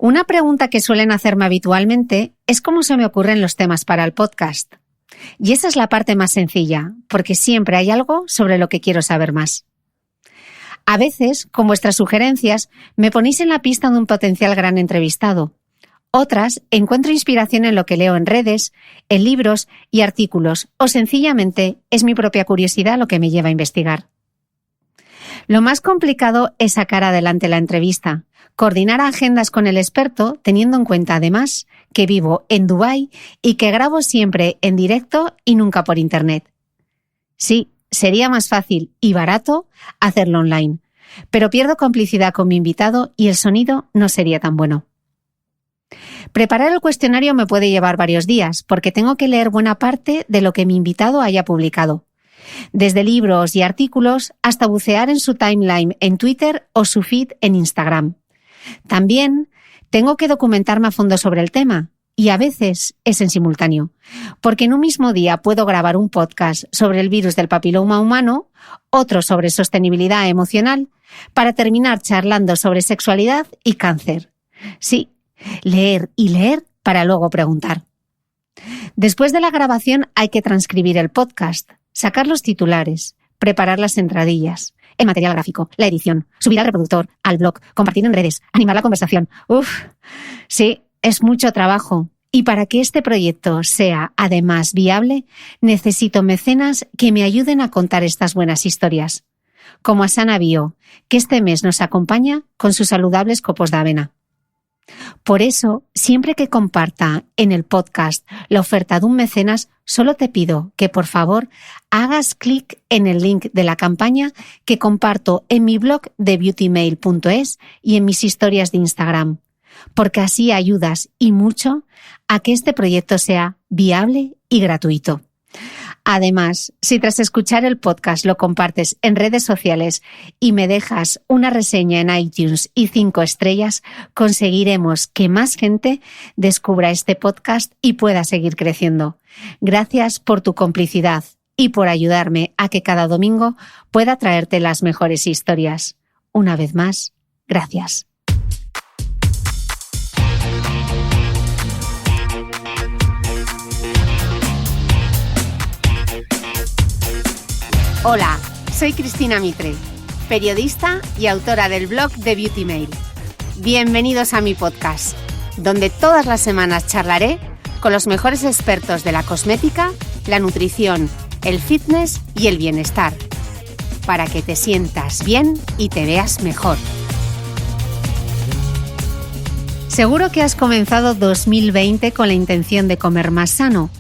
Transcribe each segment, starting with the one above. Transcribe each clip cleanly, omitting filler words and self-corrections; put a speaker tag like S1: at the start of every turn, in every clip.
S1: Una pregunta que suelen hacerme habitualmente es cómo se me ocurren los temas para el podcast. Y esa es la parte más sencilla, porque siempre hay algo sobre lo que quiero saber más. A veces, con vuestras sugerencias, me ponéis en la pista de un potencial gran entrevistado. Otras, encuentro inspiración en lo que leo en redes, en libros y artículos, o sencillamente es mi propia curiosidad lo que me lleva a investigar. Lo más complicado es sacar adelante la entrevista, coordinar agendas con el experto, teniendo en cuenta además que vivo en Dubái y que grabo siempre en directo y nunca por internet. Sí, sería más fácil y barato hacerlo online, pero pierdo complicidad con mi invitado y el sonido no sería tan bueno. Preparar el cuestionario me puede llevar varios días, porque tengo que leer buena parte de lo que mi invitado haya publicado. Desde libros y artículos hasta bucear en su timeline en Twitter o su feed en Instagram. También tengo que documentarme a fondo sobre el tema, y a veces es en simultáneo, porque en un mismo día puedo grabar un podcast sobre el virus del papiloma humano, otro sobre sostenibilidad emocional, para terminar charlando sobre sexualidad y cáncer. Sí, leer y leer para luego preguntar. Después de la grabación hay que transcribir el podcast, sacar los titulares, preparar las entradillas, el material gráfico, la edición, subir al reproductor, al blog, compartir en redes, animar la conversación. Sí, es mucho trabajo. Y para que este proyecto sea además viable, necesito mecenas que me ayuden a contar estas buenas historias. Como Asana Bio, que este mes nos acompaña con sus saludables copos de avena. Por eso, siempre que comparta en el podcast la oferta de un mecenas, solo te pido que por favor hagas clic en el link de la campaña que comparto en mi blog de beautymail.es y en mis historias de Instagram, porque así ayudas y mucho a que este proyecto sea viable y gratuito. Además, si tras escuchar el podcast lo compartes en redes sociales y me dejas una reseña en iTunes y 5 estrellas, conseguiremos que más gente descubra este podcast y pueda seguir creciendo. Gracias por tu complicidad y por ayudarme a que cada domingo pueda traerte las mejores historias. Una vez más, gracias. Hola, soy Cristina Mitre, periodista y autora del blog de Beauty Mail. Bienvenidos a mi podcast, donde todas las semanas charlaré con los mejores expertos de la cosmética, la nutrición, el fitness y el bienestar, para que te sientas bien y te veas mejor. Seguro que has comenzado 2020 con la intención de comer más sano.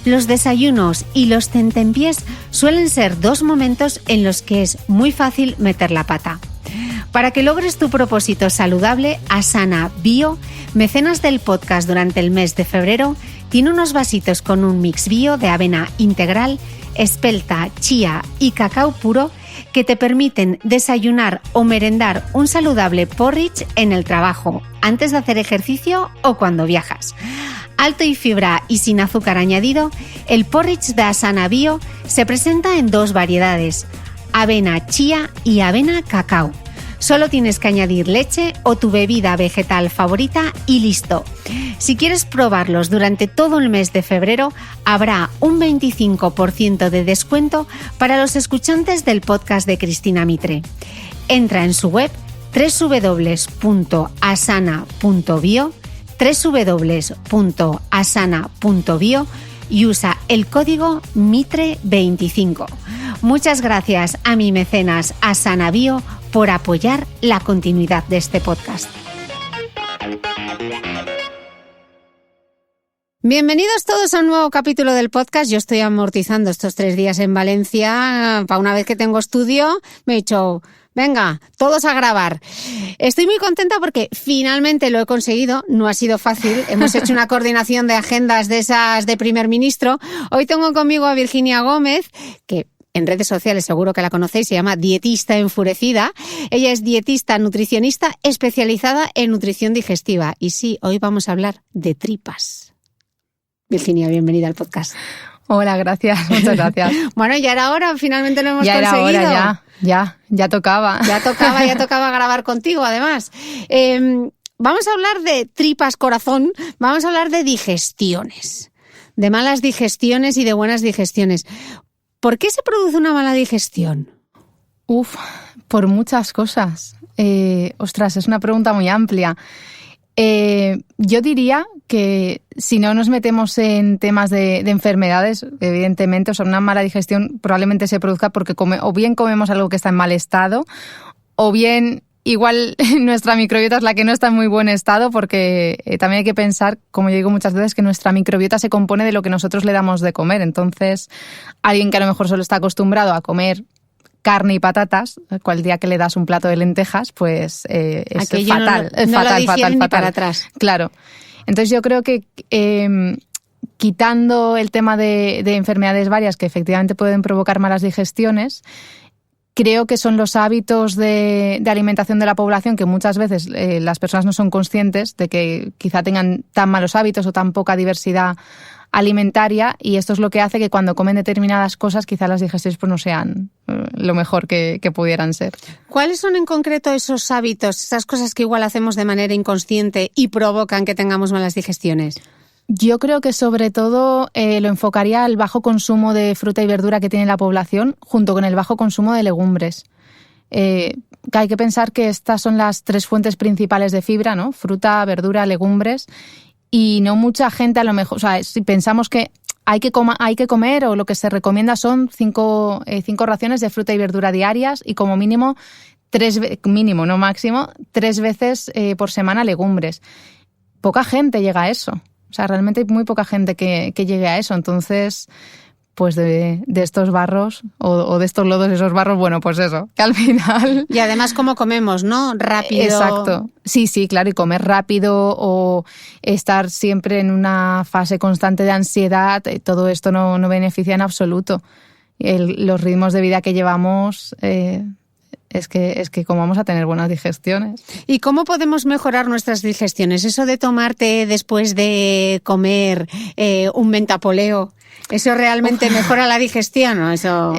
S1: Los desayunos y los tentempiés suelen ser dos momentos en los que es muy fácil meter la pata. Para que logres tu propósito saludable, Asana Bio, mecenas del podcast durante el mes de febrero, tiene unos vasitos con un mix bio de avena integral, espelta, chía y cacao puro que te permiten desayunar o merendar un saludable porridge en el trabajo, antes de hacer ejercicio o cuando viajas. Alto en fibra y sin azúcar añadido, el porridge de Asana Bio se presenta en dos variedades, avena chía y avena cacao. Solo tienes que añadir leche o tu bebida vegetal favorita y listo. Si quieres probarlos durante todo el mes de febrero, habrá un 25% de descuento para los escuchantes del podcast de Cristina Mitre. Entra en su web www.asana.bio www.asana.bio y usa el código MITRE25. Muchas gracias a mi mecenas Asana Bio por apoyar la continuidad de este podcast. Bienvenidos todos a un nuevo capítulo del podcast. Yo estoy amortizando estos 3 días en Valencia. Para una vez que tengo estudio, me he dicho, venga, todos a grabar. Estoy muy contenta porque finalmente lo he conseguido. No ha sido fácil. Hemos hecho una coordinación de agendas de esas de primer ministro. Hoy tengo conmigo a Virginia Gómez, que en redes sociales seguro que la conocéis, se llama Dietista Enfurecida. Ella es dietista nutricionista especializada en nutrición digestiva. Y sí, hoy vamos a hablar de tripas. Virginia, bienvenida al podcast.
S2: Hola, gracias, muchas gracias.
S1: Bueno, ya era hora, finalmente lo hemos
S2: ya
S1: conseguido.
S2: Era hora, ya tocaba.
S1: Ya tocaba grabar contigo, además. vamos a hablar de tripas, corazón, vamos a hablar de digestiones, de malas digestiones y de buenas digestiones. ¿Por qué se produce una mala digestión?
S2: Por muchas cosas. Es una pregunta muy amplia. Yo diría que si no nos metemos en temas de enfermedades, evidentemente, una mala digestión probablemente se produzca porque o bien comemos algo que está en mal estado, o bien igual nuestra microbiota es la que no está en muy buen estado, porque también hay que pensar, como yo digo muchas veces, que nuestra microbiota se compone de lo que nosotros le damos de comer. Entonces, alguien que a lo mejor solo está acostumbrado a comer carne y patatas, cual día que le das un plato de lentejas, pues es fatal.
S1: No lo digieren ni para atrás.
S2: Claro. Entonces yo creo que quitando el tema de enfermedades varias que efectivamente pueden provocar malas digestiones, creo que son los hábitos de alimentación de la población que muchas veces las personas no son conscientes de que quizá tengan tan malos hábitos o tan poca diversidad alimentaria, y esto es lo que hace que cuando comen determinadas cosas quizás las digestiones pues no sean lo mejor que pudieran ser.
S1: ¿Cuáles son en concreto esos hábitos, esas cosas que igual hacemos de manera inconsciente y provocan que tengamos malas digestiones?
S2: Yo creo que sobre todo lo enfocaría al bajo consumo de fruta y verdura que tiene la población junto con el bajo consumo de legumbres. Hay que pensar que estas son las 3 fuentes principales de fibra, ¿no? Fruta, verdura, legumbres. Y no mucha gente a lo mejor, si pensamos que hay que comer o lo que se recomienda son 5 raciones de fruta y verdura diarias y como mínimo 3 veces por semana legumbres. Poca gente llega a eso. Realmente hay muy poca gente que llegue a eso. Entonces, pues de estos barros o de estos lodos, esos barros, bueno, pues eso, que al final...
S1: Y además cómo comemos, ¿no? Rápido.
S2: Exacto. Sí, claro, y comer rápido o estar siempre en una fase constante de ansiedad, todo esto no beneficia en absoluto. Los ritmos de vida que llevamos... Es que cómo vamos a tener buenas digestiones.
S1: ¿Y cómo podemos mejorar nuestras digestiones? Eso de tomarte después de comer un mentapoleo, ¿eso realmente mejora la digestión o eso...?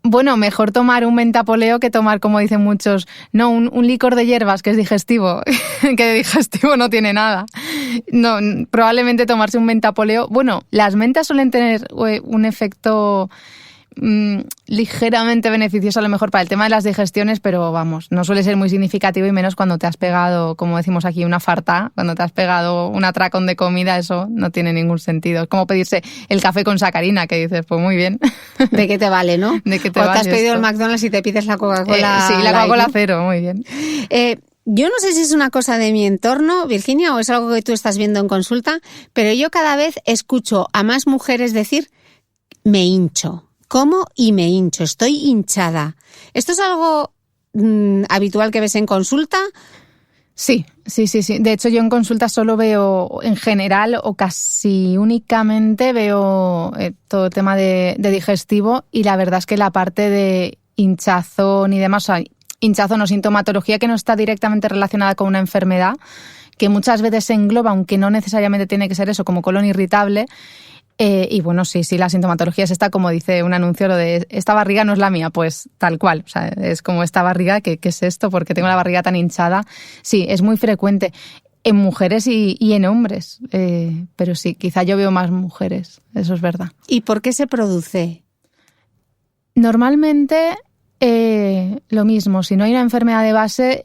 S2: Bueno, mejor tomar un mentapoleo que tomar, como dicen muchos, no, un licor de hierbas que es digestivo, que de digestivo no tiene nada. No, probablemente tomarse un mentapoleo... Bueno, las mentas suelen tener un efecto... ligeramente beneficioso a lo mejor para el tema de las digestiones, pero vamos, no suele ser muy significativo y menos cuando te has pegado, como decimos aquí, una farta, cuando te has pegado un atracón de comida, eso no tiene ningún sentido. Es como pedirse el café con sacarina, que dices, pues muy bien.
S1: ¿De qué te vale, no?
S2: ¿De qué te
S1: o
S2: vale
S1: te has pedido
S2: esto?
S1: El McDonald's y te pides la Coca-Cola.
S2: Sí, la Coca-Cola cero, muy bien.
S1: Yo no sé si es una cosa de mi entorno, Virginia, o es algo que tú estás viendo en consulta, pero yo cada vez escucho a más mujeres decir, me hincho. Como y me hincho, estoy hinchada. ¿Esto es algo habitual que ves en consulta?
S2: Sí. De hecho, yo en consulta solo veo, en general, o casi únicamente veo todo el tema de digestivo, y la verdad es que la parte de hinchazón y demás, hinchazón o sintomatología que no está directamente relacionada con una enfermedad, que muchas veces se engloba, aunque no necesariamente tiene que ser eso, como colon irritable. Y bueno, sí, la sintomatología es esta, como dice un anuncio, lo de esta barriga no es la mía, pues tal cual. Es como esta barriga, ¿qué es esto? ¿Por qué tengo la barriga tan hinchada? Sí, es muy frecuente en mujeres y en hombres. Pero sí, quizá yo veo más mujeres, eso es verdad.
S1: ¿Y por qué se produce?
S2: Normalmente... lo mismo, si no hay una enfermedad de base,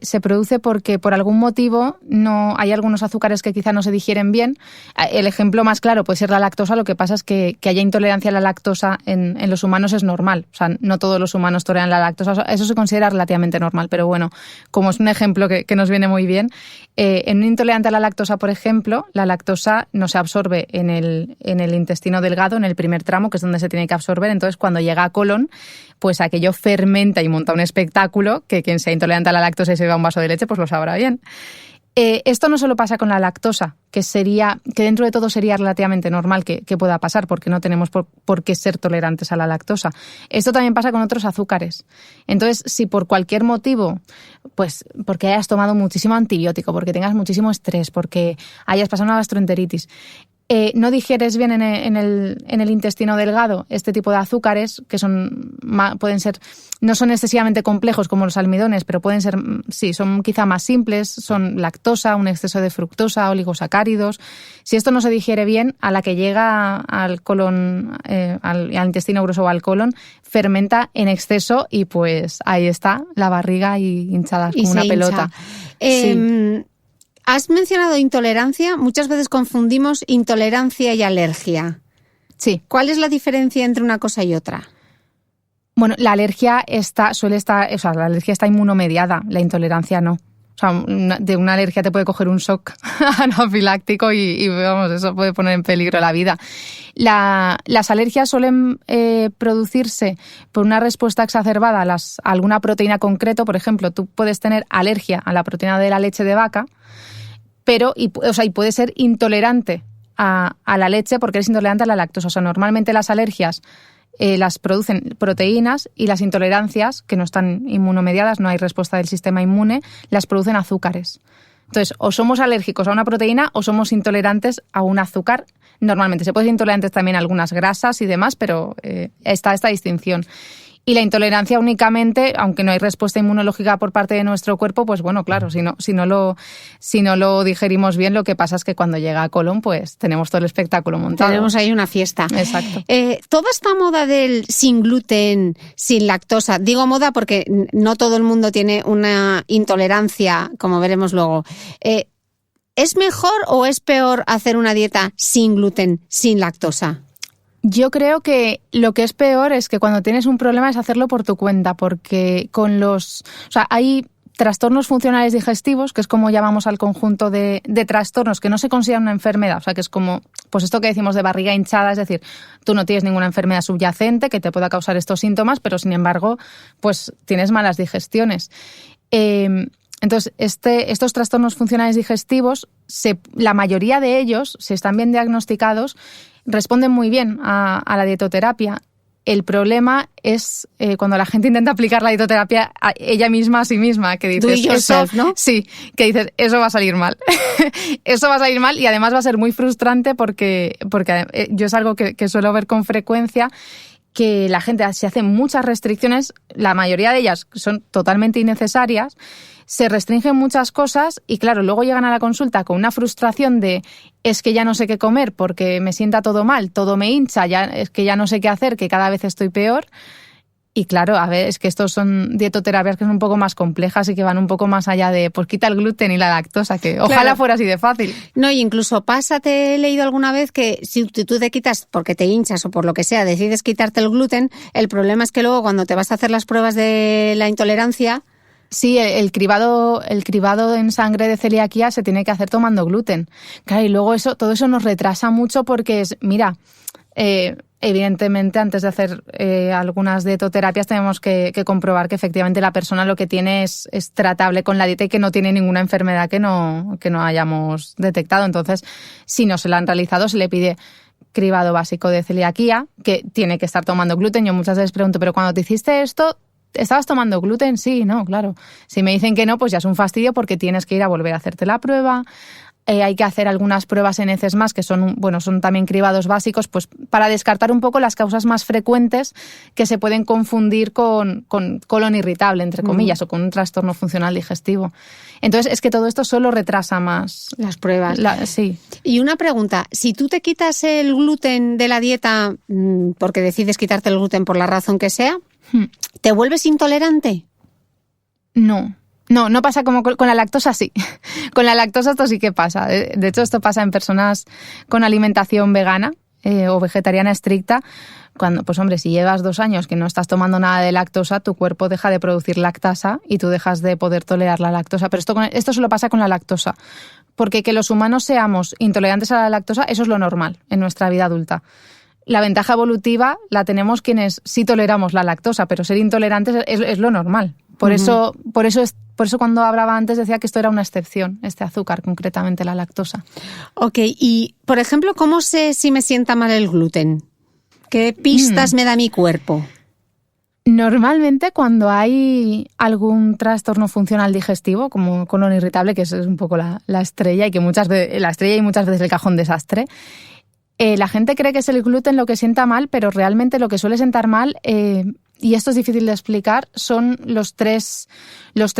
S2: se produce porque por algún motivo no hay algunos azúcares que quizá no se digieren bien. El ejemplo más claro puede ser la lactosa. Lo que pasa es que haya intolerancia a la lactosa en los humanos es normal. No todos los humanos toleran la lactosa. Eso se considera relativamente normal, pero bueno, como es un ejemplo que nos viene muy bien, en un intolerante a la lactosa, por ejemplo, la lactosa no se absorbe en el intestino delgado, en el primer tramo, que es donde se tiene que absorber. Entonces, cuando llega a colon, pues aquello fermenta y monta un espectáculo que quien sea intolerante a la lactosa y se beba un vaso de leche, pues lo sabrá bien. Esto no solo pasa con la lactosa, que dentro de todo sería relativamente normal que pueda pasar, porque no tenemos por qué ser tolerantes a la lactosa. Esto también pasa con otros azúcares. Entonces, si por cualquier motivo, pues porque hayas tomado muchísimo antibiótico, porque tengas muchísimo estrés, porque hayas pasado una gastroenteritis, no digieres bien en el intestino delgado este tipo de azúcares, que pueden ser, no son excesivamente complejos como los almidones, pero pueden ser, sí, son quizá más simples, son lactosa, un exceso de fructosa, oligosacáridos. Si esto no se digiere bien, a la que llega al colon, al intestino grueso o al colon, fermenta en exceso y pues ahí está, la barriga y hinchada como una pelota.
S1: Sí. Has mencionado intolerancia. Muchas veces confundimos intolerancia y alergia.
S2: Sí.
S1: ¿Cuál es la diferencia entre una cosa y otra?
S2: Bueno, la alergia la alergia está inmunomediada, la intolerancia no. O sea, de una alergia te puede coger un shock anafiláctico y vamos, eso puede poner en peligro la vida. Las alergias suelen producirse por una respuesta exacerbada a alguna proteína concreto. Por ejemplo, tú puedes tener alergia a la proteína de la leche de vaca, y puede ser intolerante a la leche porque eres intolerante a la lactosa. O sea, normalmente las alergias las producen proteínas y las intolerancias, que no están inmunomediadas, no hay respuesta del sistema inmune, las producen azúcares. Entonces, o somos alérgicos a una proteína o somos intolerantes a un azúcar. Normalmente se puede ser intolerantes también a algunas grasas y demás, pero está esta distinción. Y la intolerancia únicamente, aunque no hay respuesta inmunológica por parte de nuestro cuerpo, pues bueno, claro, si no lo digerimos bien, lo que pasa es que cuando llega a colon, pues tenemos todo el espectáculo montado.
S1: Tenemos ahí una fiesta.
S2: Exacto.
S1: Toda esta moda del sin gluten, sin lactosa, digo moda porque no todo el mundo tiene una intolerancia, como veremos luego. ¿Es mejor o es peor hacer una dieta sin gluten, sin lactosa?
S2: Yo creo que lo que es peor es que cuando tienes un problema es hacerlo por tu cuenta, porque hay trastornos funcionales digestivos, que es como llamamos al conjunto de trastornos que no se consideran una enfermedad, o sea, que es como pues esto que decimos de barriga hinchada, es decir, tú no tienes ninguna enfermedad subyacente que te pueda causar estos síntomas, pero sin embargo, pues tienes malas digestiones. Entonces, estos trastornos funcionales digestivos, la mayoría de ellos, si están bien diagnosticados, responden muy bien a la dietoterapia. El problema es cuando la gente intenta aplicar la dietoterapia a ella misma a sí misma, que dices,
S1: do it yourself, ¿no?
S2: Sí, que dices, eso va a salir mal. Eso va a salir mal y además va a ser muy frustrante porque yo es algo que suelo ver con frecuencia, que la gente se hace muchas restricciones, la mayoría de ellas son totalmente innecesarias, se restringen muchas cosas y claro, luego llegan a la consulta con una frustración de es que ya no sé qué comer porque me sienta todo mal, todo me hincha, es que ya no sé qué hacer, que cada vez estoy peor. Y claro, a ver, es que estos son dietoterapias que son un poco más complejas y que van un poco más allá de pues quita el gluten y la lactosa, que ojalá fuera así de fácil.
S1: No, y incluso te he leído alguna vez que si tú te quitas porque te hinchas o por lo que sea, decides quitarte el gluten, el problema es que luego cuando te vas a hacer las pruebas de la intolerancia...
S2: Sí, el cribado en sangre de celiaquía se tiene que hacer tomando gluten. Claro, y luego todo eso nos retrasa mucho porque evidentemente antes de hacer algunas dietoterapias tenemos que comprobar que efectivamente la persona lo que tiene es tratable con la dieta y que no tiene ninguna enfermedad que no hayamos detectado. Entonces, si no se la han realizado, se le pide cribado básico de celiaquía, que tiene que estar tomando gluten. Yo muchas veces pregunto, ¿pero cuando te hiciste esto, ¿estabas tomando gluten? Sí, no, claro. Si me dicen que no, pues ya es un fastidio porque tienes que ir a volver a hacerte la prueba. Hay que hacer algunas pruebas en heces más que son también cribados básicos, pues para descartar un poco las causas más frecuentes que se pueden confundir con colon irritable, entre comillas, o con un trastorno funcional digestivo. Entonces, es que todo esto solo retrasa más
S1: las pruebas.
S2: Sí.
S1: Y una pregunta, si tú te quitas el gluten de la dieta porque decides quitarte el gluten por la razón que sea, ¿te vuelves intolerante?
S2: No pasa como con la lactosa, sí. Con la lactosa esto sí que pasa. De hecho, esto pasa en personas con alimentación vegana o vegetariana estricta. Cuando, pues hombre, si llevas 2 años que no estás tomando nada de lactosa, tu cuerpo deja de producir lactasa y tú dejas de poder tolerar la lactosa. Pero esto solo pasa con la lactosa. Porque que los humanos seamos intolerantes a la lactosa, eso es lo normal en nuestra vida adulta. La ventaja evolutiva la tenemos quienes sí toleramos la lactosa, pero ser intolerantes es lo normal. Por eso cuando hablaba antes decía que esto era una excepción, este azúcar, concretamente la lactosa. Ok,
S1: y por ejemplo, ¿cómo sé si me sienta mal el gluten? ¿Qué pistas me da mi cuerpo?
S2: Normalmente cuando hay algún trastorno funcional digestivo, como colon irritable, que es un poco la estrella y muchas veces el cajón desastre, La gente cree que es el gluten lo que sienta mal, pero realmente lo que suele sentar mal, y esto es difícil de explicar, son los tres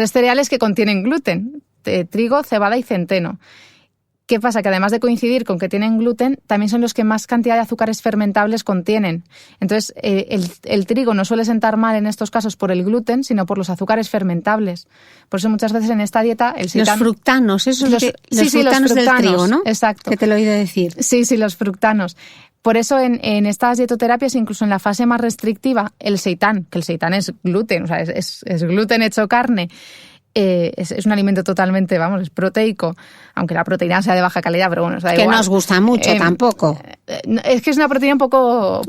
S2: cereales que contienen gluten: trigo, cebada y centeno. ¿Qué pasa? Que además de coincidir con que tienen gluten, también son los que más cantidad de azúcares fermentables contienen. Entonces, el trigo no suele sentar mal en estos casos por el gluten, sino por los azúcares fermentables. Por eso muchas veces en esta dieta el seitan...
S1: Los fructanos, los fructanos del trigo, ¿no?
S2: Exacto.
S1: Que te lo he oído decir.
S2: Sí, los fructanos. Por eso en estas dietoterapias, incluso en la fase más restrictiva, el seitán, que el seitán es gluten, o sea, es gluten hecho carne, es un alimento totalmente, es proteico, aunque la proteína sea de baja calidad, pero bueno, da igual.
S1: Que no os gusta mucho tampoco.
S2: Es que es una proteína un poco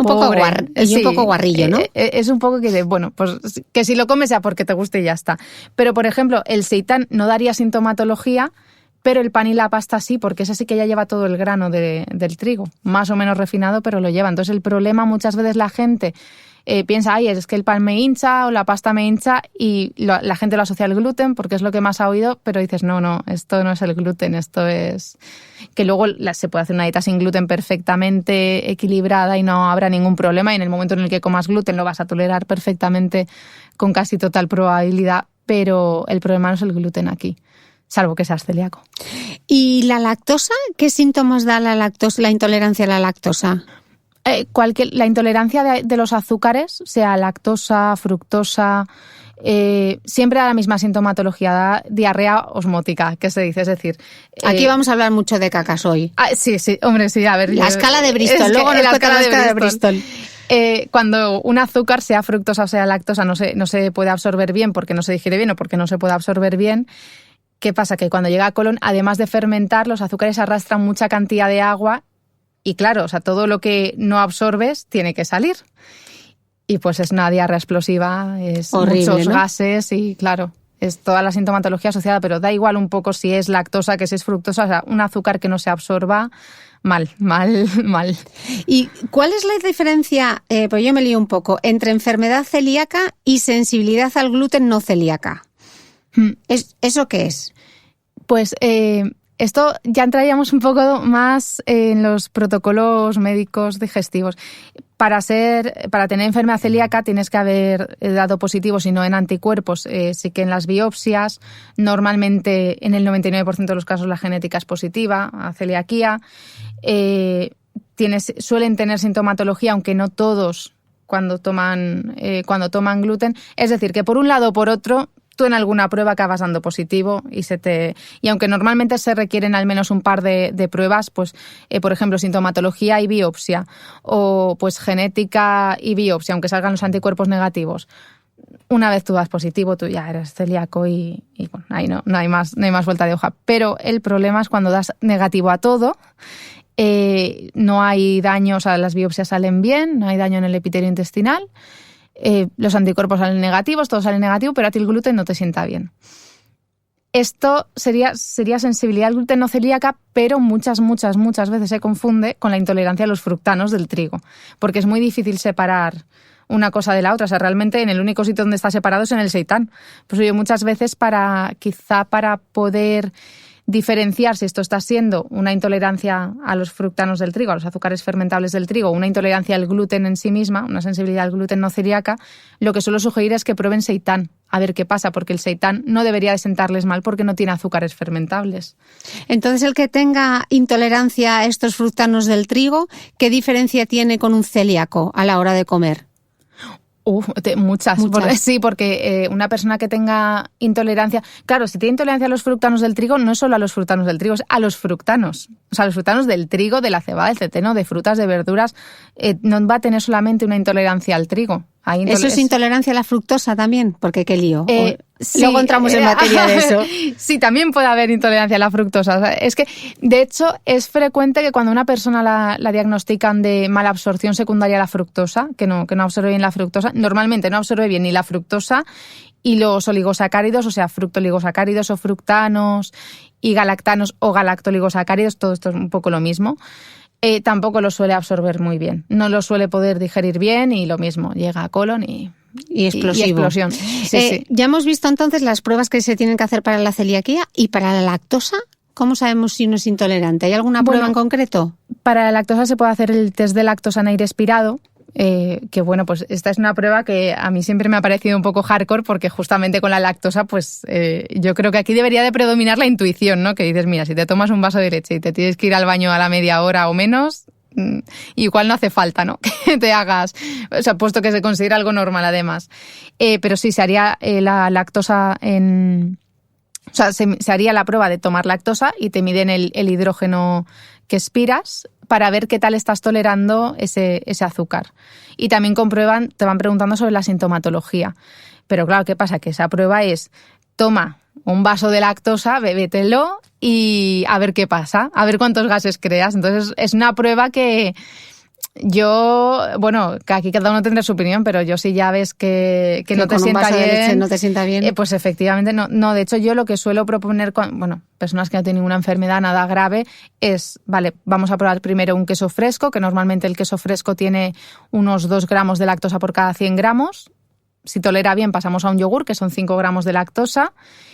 S1: guarrillo, ¿no?
S2: Es un poco que pues que si lo comes sea porque te guste y ya está. Pero, por ejemplo, el seitán no daría sintomatología, pero el pan y la pasta sí, porque ese sí que ya lleva todo el grano del trigo, más o menos refinado, pero lo lleva. Entonces el problema, muchas veces la gente piensa, es que el pan me hincha o la pasta me hincha, y la gente lo asocia al gluten porque es lo que más ha oído, pero dices, no, esto no es el gluten, esto es... Que luego se puede hacer una dieta sin gluten perfectamente equilibrada y no habrá ningún problema, y en el momento en el que comas gluten lo vas a tolerar perfectamente con casi total probabilidad, pero el problema no es el gluten aquí, salvo que seas celíaco.
S1: ¿Y la lactosa? ¿Qué síntomas da la intolerancia a la lactosa?
S2: La intolerancia de los azúcares, sea lactosa, fructosa, siempre da la misma sintomatología, da diarrea osmótica, que se dice, es decir...
S1: Aquí vamos a hablar mucho de cacas hoy.
S2: Sí, hombre, sí, a ver...
S1: La escala de Bristol, luego nos cuenta la escala de Bristol.
S2: Cuando un azúcar, sea fructosa o sea lactosa, no se puede absorber bien porque no se digiere bien o porque no se puede absorber bien, ¿qué pasa? Que cuando llega a colon, además de fermentar, los azúcares arrastran mucha cantidad de agua. Y claro, todo lo que no absorbes tiene que salir. Y pues es una diarrea explosiva, es horrible, muchos, ¿no? Gases y claro, es toda la sintomatología asociada, pero da igual un poco si es lactosa que si es fructosa, o sea, un azúcar que no se absorba, mal.
S1: ¿Y cuál es la diferencia, pues yo me lío un poco, entre enfermedad celíaca y sensibilidad al gluten no celíaca? ¿Eso qué es?
S2: Pues... esto ya entraríamos un poco más en los protocolos médicos digestivos. Para tener enfermedad celíaca tienes que haber dado positivo, si no en anticuerpos. Sí que en las biopsias, normalmente en el 99% de los casos la genética es positiva a celiaquía. Suelen tener sintomatología, aunque no todos cuando toman gluten. Es decir, que por un lado o por otro... Tú en alguna prueba acabas dando positivo y aunque normalmente se requieren al menos un par de pruebas, pues por ejemplo sintomatología y biopsia, o pues genética y biopsia, aunque salgan los anticuerpos negativos, una vez tú das positivo, tú ya eres celíaco y bueno, ahí no hay más vuelta de hoja. Pero el problema es cuando das negativo a todo. No hay daño, o sea, las biopsias salen bien, no hay daño en el epitelio intestinal. Los anticuerpos salen negativos, todo sale negativo, pero a ti el gluten no te sienta bien. Esto sería sensibilidad al gluten no celíaca, pero muchas veces se confunde con la intolerancia a los fructanos del trigo, porque es muy difícil separar una cosa de la otra. O sea, realmente en el único sitio donde está separado es en el seitán. Pues yo muchas veces para poder diferenciar si esto está siendo una intolerancia a los fructanos del trigo, a los azúcares fermentables del trigo, una intolerancia al gluten en sí misma, una sensibilidad al gluten no celíaca, lo que suelo sugerir es que prueben seitán, a ver qué pasa, porque el seitán no debería de sentarles mal porque no tiene azúcares fermentables.
S1: Entonces, el que tenga intolerancia a estos fructanos del trigo, ¿qué diferencia tiene con un celíaco a la hora de comer?
S2: Muchas. Porque una persona que tenga intolerancia... Claro, si tiene intolerancia a los fructanos del trigo, no es solo a los fructanos del trigo, es a los fructanos. O sea, a los fructanos del trigo, de la cebada, del centeno, de frutas, de verduras. No va a tener solamente una intolerancia al trigo. ¿Eso
S1: es intolerancia a la fructosa también? Porque qué lío.
S2: Sí,
S1: luego entramos en materia de eso.
S2: Sí, también puede haber intolerancia a la fructosa. O sea, es que, de hecho, es frecuente que cuando una persona la diagnostican de mala absorción secundaria a la fructosa, que no absorbe bien la fructosa, normalmente no absorbe bien ni la fructosa y los oligosacáridos, o sea, fructoligosacáridos o fructanos y galactanos o galactoligosacáridos, todo esto es un poco lo mismo. Tampoco lo suele absorber muy bien. No lo suele poder digerir bien y lo mismo, llega a colon y explosión. Sí.
S1: Ya hemos visto entonces las pruebas que se tienen que hacer para la celiaquía y para la lactosa. ¿Cómo sabemos si uno es intolerante? ¿Hay alguna prueba en concreto?
S2: Para la lactosa se puede hacer el test de lactosa en aire expirado, que bueno, pues esta es una prueba que a mí siempre me ha parecido un poco hardcore porque justamente con la lactosa, pues yo creo que aquí debería de predominar la intuición, ¿no? Que dices, mira, si te tomas un vaso de leche y te tienes que ir al baño a la media hora o menos, igual no hace falta, ¿no? Que te hagas, o sea, puesto que se considera algo normal además. Pero sí, se haría la lactosa o sea, se haría la prueba de tomar lactosa y te miden el hidrógeno que expiras para ver qué tal estás tolerando ese azúcar. Y también te van preguntando sobre la sintomatología. Pero claro, ¿qué pasa? Que esa prueba es, toma un vaso de lactosa, bébetelo y a ver qué pasa, a ver cuántos gases creas. Entonces es una prueba que yo, bueno, que aquí cada uno tendrá su opinión, pero yo si ya ves que no te sienta bien, de leche
S1: no te sienta bien,
S2: pues efectivamente no. De hecho, yo lo que suelo proponer con, personas que no tienen ninguna enfermedad nada grave es, vale, vamos a probar primero un queso fresco, que normalmente el queso fresco tiene unos 2 gramos de lactosa por cada 100 gramos. Si tolera bien, pasamos a un yogur, que son 5 gramos de lactosa.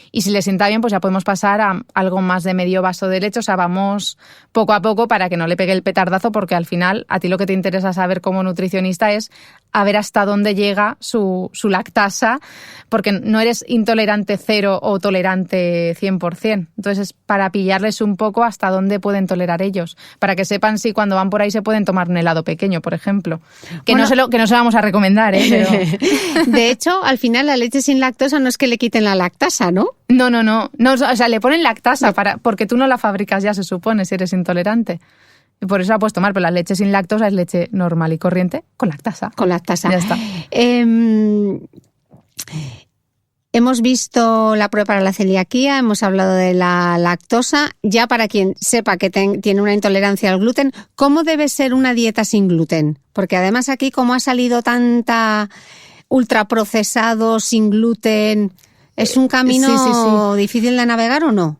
S2: Y si le sienta bien, pues ya podemos pasar a algo más de medio vaso de leche. O sea, vamos poco a poco para que no le pegue el petardazo, porque al final a ti lo que te interesa saber como nutricionista es a ver hasta dónde llega su lactasa, porque no eres intolerante 0 o tolerante 100%. Entonces es para pillarles un poco hasta dónde pueden tolerar ellos, para que sepan si cuando van por ahí se pueden tomar un helado pequeño, por ejemplo. Que no se lo vamos a recomendar, ¿eh? Pero...
S1: De hecho, al final la leche sin lactosa no es que le quiten la lactasa, ¿no?
S2: No, o sea, le ponen lactasa porque tú no la fabricas ya, se supone, si eres intolerante. Y por eso la puedes tomar, pero la leche sin lactosa es leche normal y corriente con lactasa.
S1: Con lactasa.
S2: Ya está.
S1: Hemos visto la prueba para la celiaquía, hemos hablado de la lactosa. Ya para quien sepa que tiene una intolerancia al gluten, ¿cómo debe ser una dieta sin gluten? Porque además aquí, como ha salido tanta ultraprocesado, sin gluten, ¿es un camino difícil de navegar o no?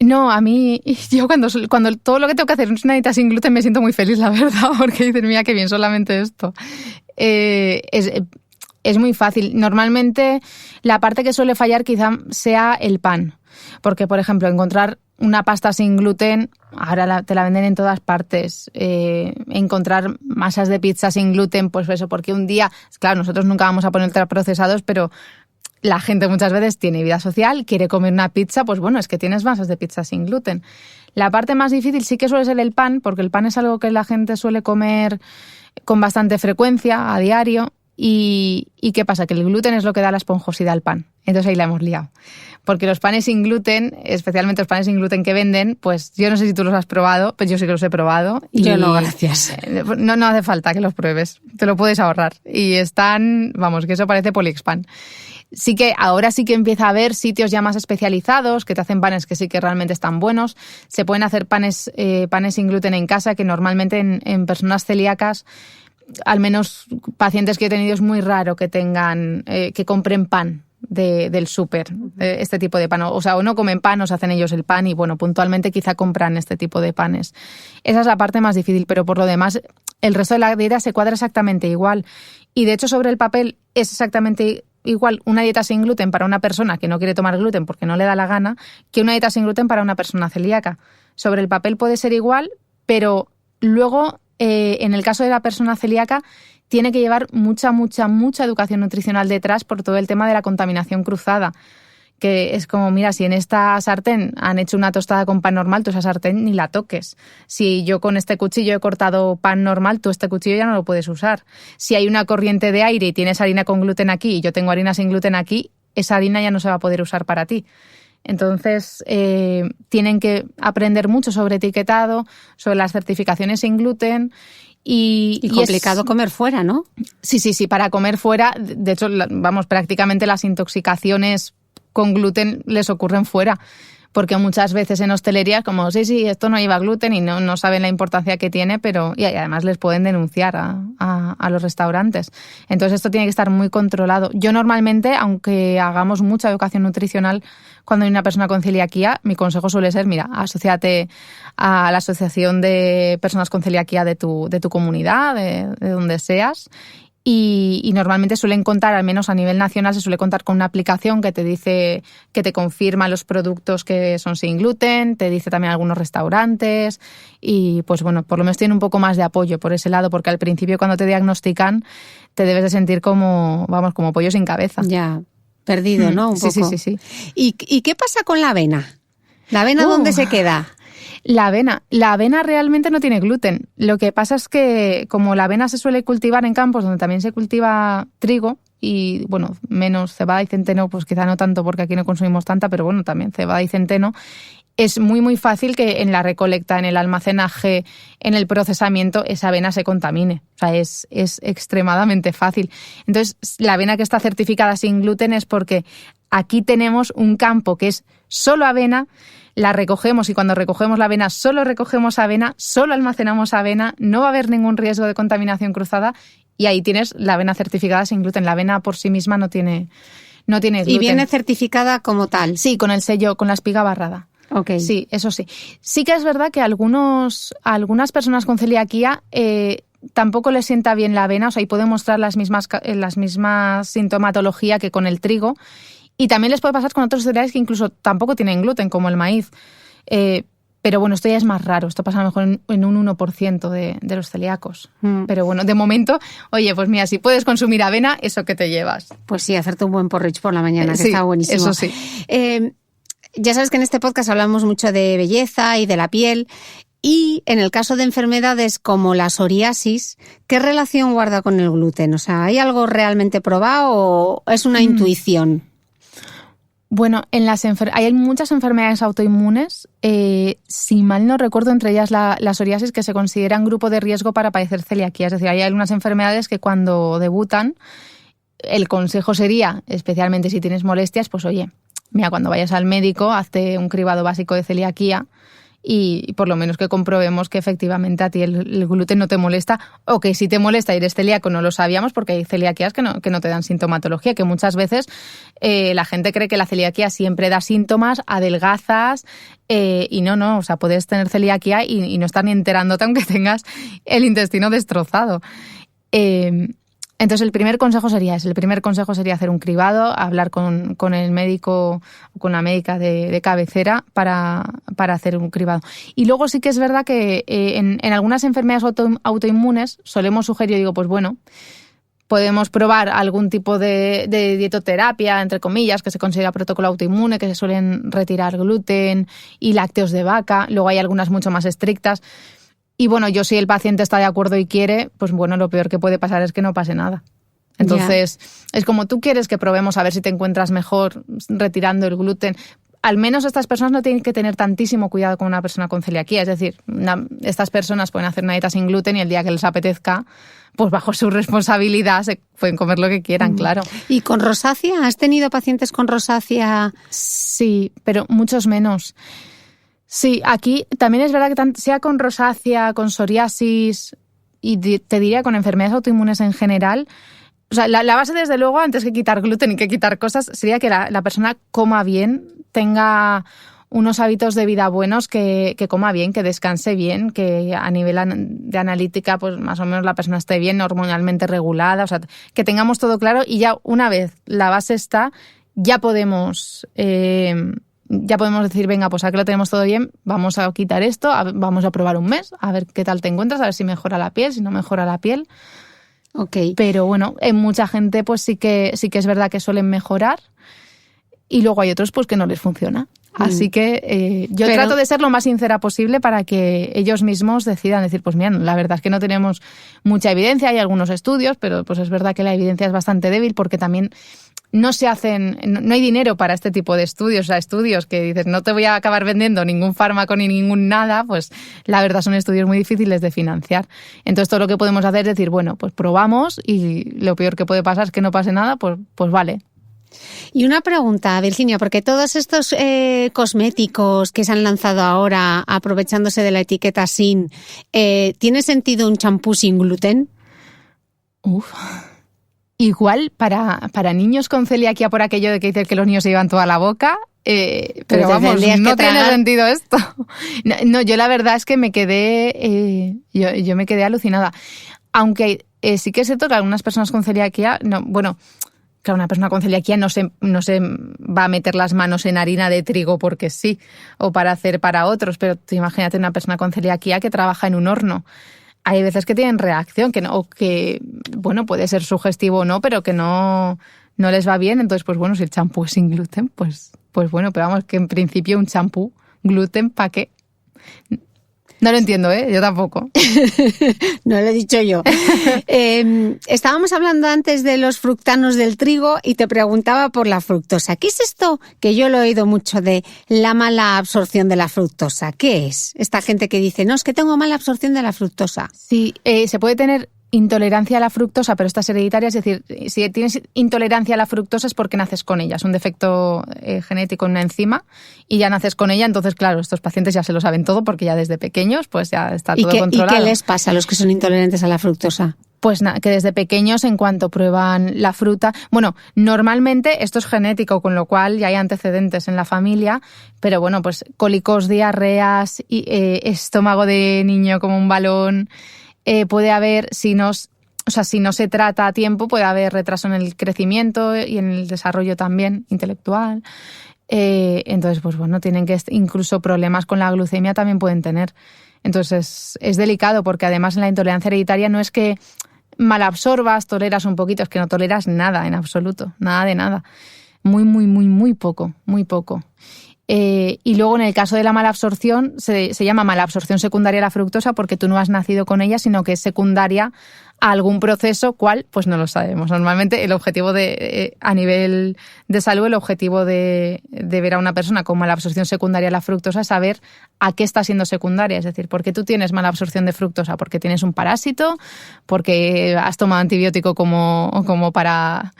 S2: No, a mí, yo cuando todo lo que tengo que hacer es una dieta sin gluten me siento muy feliz, la verdad, porque dices, mira qué bien, solamente esto. Es muy fácil. Normalmente la parte que suele fallar quizá sea el pan, porque por ejemplo encontrar una pasta sin gluten, ahora te la venden en todas partes. Encontrar masas de pizza sin gluten, pues eso, porque un día, claro, nosotros nunca vamos a poner ultraprocesados, pero la gente muchas veces tiene vida social, quiere comer una pizza, pues bueno, es que tienes masas de pizza sin gluten. La parte más difícil sí que suele ser el pan, porque el pan es algo que la gente suele comer con bastante frecuencia, a diario. ¿Y qué pasa? Que el gluten es lo que da la esponjosidad al pan. Entonces ahí la hemos liado. Porque los panes sin gluten, especialmente los panes sin gluten que venden, pues yo no sé si tú los has probado, pues yo sí que los he probado.
S1: Yo no, gracias.
S2: No hace falta que los pruebes, te lo puedes ahorrar. Y están, vamos, que eso parece Polixpan. Sí que ahora sí que empieza a haber sitios ya más especializados que te hacen panes que sí que realmente están buenos. Se pueden hacer panes sin gluten en casa, que normalmente en personas celíacas, al menos pacientes que he tenido, es muy raro que tengan que compren pan del súper, este tipo de pan. O sea, o no comen pan, o se hacen ellos el pan y bueno, puntualmente quizá compran este tipo de panes. Esa es la parte más difícil, pero por lo demás el resto de la dieta se cuadra exactamente igual. Y de hecho sobre el papel es exactamente igual una dieta sin gluten para una persona que no quiere tomar gluten porque no le da la gana que una dieta sin gluten para una persona celíaca. Sobre el papel puede ser igual, pero luego en el caso de la persona celíaca tiene que llevar mucha educación nutricional detrás por todo el tema de la contaminación cruzada, que es como, mira, si en esta sartén han hecho una tostada con pan normal, tú esa sartén ni la toques. Si yo con este cuchillo he cortado pan normal, tú este cuchillo ya no lo puedes usar. Si hay una corriente de aire y tienes harina con gluten aquí y yo tengo harina sin gluten aquí, esa harina ya no se va a poder usar para ti. Entonces, tienen que aprender mucho sobre etiquetado, sobre las certificaciones sin gluten.
S1: Y complicado comer fuera, ¿no?
S2: Sí, para comer fuera, de hecho, vamos, prácticamente las intoxicaciones con gluten les ocurren fuera, porque muchas veces en hostelería como, sí, esto no lleva gluten y no saben la importancia que tiene, pero y además les pueden denunciar a los restaurantes. Entonces esto tiene que estar muy controlado. Yo normalmente, aunque hagamos mucha educación nutricional cuando hay una persona con celiaquía, mi consejo suele ser, mira, asóciate a la asociación de personas con celiaquía de tu comunidad, de donde seas, Y normalmente suelen contar, al menos a nivel nacional, se suele contar con una aplicación que te dice, que te confirma los productos que son sin gluten, te dice también algunos restaurantes y pues bueno, por lo menos tiene un poco más de apoyo por ese lado, porque al principio cuando te diagnostican te debes de sentir como pollo sin cabeza.
S1: Ya, perdido, ¿no? Un poco.
S2: Sí.
S1: ¿Y qué pasa con la avena? ¿La avena dónde se queda?
S2: La avena realmente no tiene gluten. Lo que pasa es que como la avena se suele cultivar en campos donde también se cultiva trigo y, bueno, menos cebada y centeno, pues quizá no tanto porque aquí no consumimos tanta, pero bueno, también cebada y centeno, es muy, muy fácil que en la recolecta, en el almacenaje, en el procesamiento, esa avena se contamine. O sea, es extremadamente fácil. Entonces, la avena que está certificada sin gluten es porque aquí tenemos un campo que es solo avena, la recogemos y cuando recogemos la avena solo recogemos avena, solo almacenamos avena, no va a haber ningún riesgo de contaminación cruzada y ahí tienes la avena certificada sin gluten. La avena por sí misma no tiene gluten.
S1: ¿Y viene certificada como tal?
S2: Sí, con el sello, con la espiga barrada.
S1: Okay.
S2: Sí, eso sí. Sí que es verdad que algunas personas con celiaquía tampoco les sienta bien la avena, o sea, y puede mostrar las mismas sintomatología que con el trigo. Y también les puede pasar con otros cereales que incluso tampoco tienen gluten, como el maíz. Pero bueno, esto ya es más raro. Esto pasa a lo mejor en un 1% de los celíacos. Pero bueno, de momento, oye, pues mira, si puedes consumir avena, eso que te llevas.
S1: Pues sí, hacerte un buen porridge por la mañana, que está buenísimo.
S2: Eso sí.
S1: Ya sabes que en este podcast hablamos mucho de belleza y de la piel. Y en el caso de enfermedades como la psoriasis, ¿qué relación guarda con el gluten? O sea, ¿hay algo realmente probado o es una intuición?
S2: Bueno, hay muchas enfermedades autoinmunes, si mal no recuerdo, entre ellas la psoriasis, que se consideran grupo de riesgo para padecer celiaquía. Es decir, hay algunas enfermedades que cuando debutan, el consejo sería, especialmente si tienes molestias, pues oye, mira, cuando vayas al médico, hazte un cribado básico de celiaquía y por lo menos que comprobemos que efectivamente a ti el gluten no te molesta, o que si te molesta y eres celíaco no lo sabíamos, porque hay celiaquías que no te dan sintomatología, que muchas veces la gente cree que la celiaquía siempre da síntomas, adelgazas, y no, o sea, puedes tener celiaquía y no estar ni enterándote aunque tengas el intestino destrozado. Entonces el primer consejo sería hacer un cribado, hablar con el médico o con la médica de cabecera para hacer un cribado. Y luego sí que es verdad que en algunas enfermedades autoinmunes solemos sugerir, digo, pues bueno, podemos probar algún tipo de dietoterapia, entre comillas, que se considera protocolo autoinmune, que se suelen retirar gluten y lácteos de vaca. Luego hay algunas mucho más estrictas. Y bueno, si el paciente está de acuerdo y quiere, pues bueno, lo peor que puede pasar es que no pase nada. Entonces, Es como tú quieres que probemos a ver si te encuentras mejor retirando el gluten. Al menos estas personas no tienen que tener tantísimo cuidado con una persona con celiaquía. Es decir, estas personas pueden hacer una dieta sin gluten y el día que les apetezca, pues bajo su responsabilidad se pueden comer lo que quieran, claro.
S1: ¿Y con rosácea? ¿Has tenido pacientes con rosácea?
S2: Sí, pero muchos menos. Sí, aquí también es verdad que sea con rosácea, con psoriasis y te diría con enfermedades autoinmunes en general, o sea, la base desde luego, antes que quitar gluten y que quitar cosas, sería que la persona coma bien, tenga unos hábitos de vida buenos, que coma bien, que descanse bien, que a nivel de analítica pues más o menos la persona esté bien, hormonalmente regulada, o sea, que tengamos todo claro y ya una vez la base está, ya podemos decir, venga, pues aquí lo tenemos todo bien, vamos a quitar esto, vamos a probar un mes, a ver qué tal te encuentras, a ver si mejora la piel, si no mejora la piel.
S1: Okay.
S2: Pero bueno, en mucha gente pues sí que es verdad que suelen mejorar y luego hay otros pues que no les funciona. Así que yo trato de ser lo más sincera posible para que ellos mismos decidan decir, pues mira, la verdad es que no tenemos mucha evidencia, hay algunos estudios, pero pues es verdad que la evidencia es bastante débil porque también no hay dinero para este tipo de estudios, o sea, estudios que dices, no te voy a acabar vendiendo ningún fármaco ni ningún nada, pues la verdad son estudios muy difíciles de financiar. Entonces todo lo que podemos hacer es decir, bueno, pues probamos y lo peor que puede pasar es que no pase nada, pues vale.
S1: Y una pregunta, Virginia, porque todos estos cosméticos que se han lanzado ahora aprovechándose de la etiqueta sin, ¿tiene sentido un champú sin gluten?
S2: Igual para niños con celiaquía, por aquello de que dicen que los niños se llevan toda la boca, pero vamos, no tiene sentido esto. No, yo la verdad es que me quedé, yo me quedé alucinada. Aunque sí que es cierto que algunas personas con celiaquía, claro, una persona con celiaquía no se va a meter las manos en harina de trigo porque sí, o para hacer para otros, pero tú imagínate una persona con celiaquía que trabaja en un horno. Hay veces que tienen reacción, puede ser sugestivo o no, pero que no les va bien. Entonces, pues bueno, si el champú es sin gluten, pues bueno, pero vamos, que en principio un champú, gluten, ¿para qué? No lo entiendo, yo tampoco.
S1: No lo he dicho yo. Estábamos hablando antes de los fructanos del trigo y te preguntaba por la fructosa. ¿Qué es esto? Que yo lo he oído mucho de la mala absorción de la fructosa. ¿Qué es? Esta gente que dice, no, es que tengo mala absorción de la fructosa.
S2: Sí, se puede tener intolerancia a la fructosa, pero esta es hereditaria, es decir, si tienes intolerancia a la fructosa es porque naces con ella, es un defecto genético en una enzima y ya naces con ella, entonces claro, estos pacientes ya se lo saben todo porque ya desde pequeños pues ya está todo controlado.
S1: ¿Y qué les pasa a los que son intolerantes a la fructosa?
S2: Pues que desde pequeños, en cuanto prueban la fruta, normalmente esto es genético, con lo cual ya hay antecedentes en la familia, pero bueno, pues cólicos, diarreas, estómago de niño como un balón. Puede haber, si no se trata a tiempo, puede haber retraso en el crecimiento y en el desarrollo también intelectual. Entonces, pues bueno, tienen que incluso problemas con la glucemia también pueden tener. Entonces es delicado porque además en la intolerancia hereditaria no es que malabsorbas, toleras un poquito, es que no toleras nada en absoluto, nada de nada. Muy, muy, muy, muy poco, muy poco. Y luego en el caso de la malabsorción se llama malabsorción secundaria a la fructosa porque tú no has nacido con ella, sino que es secundaria a algún proceso, ¿cuál? Pues no lo sabemos. Normalmente el objetivo a nivel de salud, el objetivo de ver a una persona con malabsorción secundaria a la fructosa es saber a qué está siendo secundaria. Es decir, ¿por qué tú tienes malabsorción de fructosa? ¿Porque tienes un parásito? ¿Porque has tomado antibiótico como para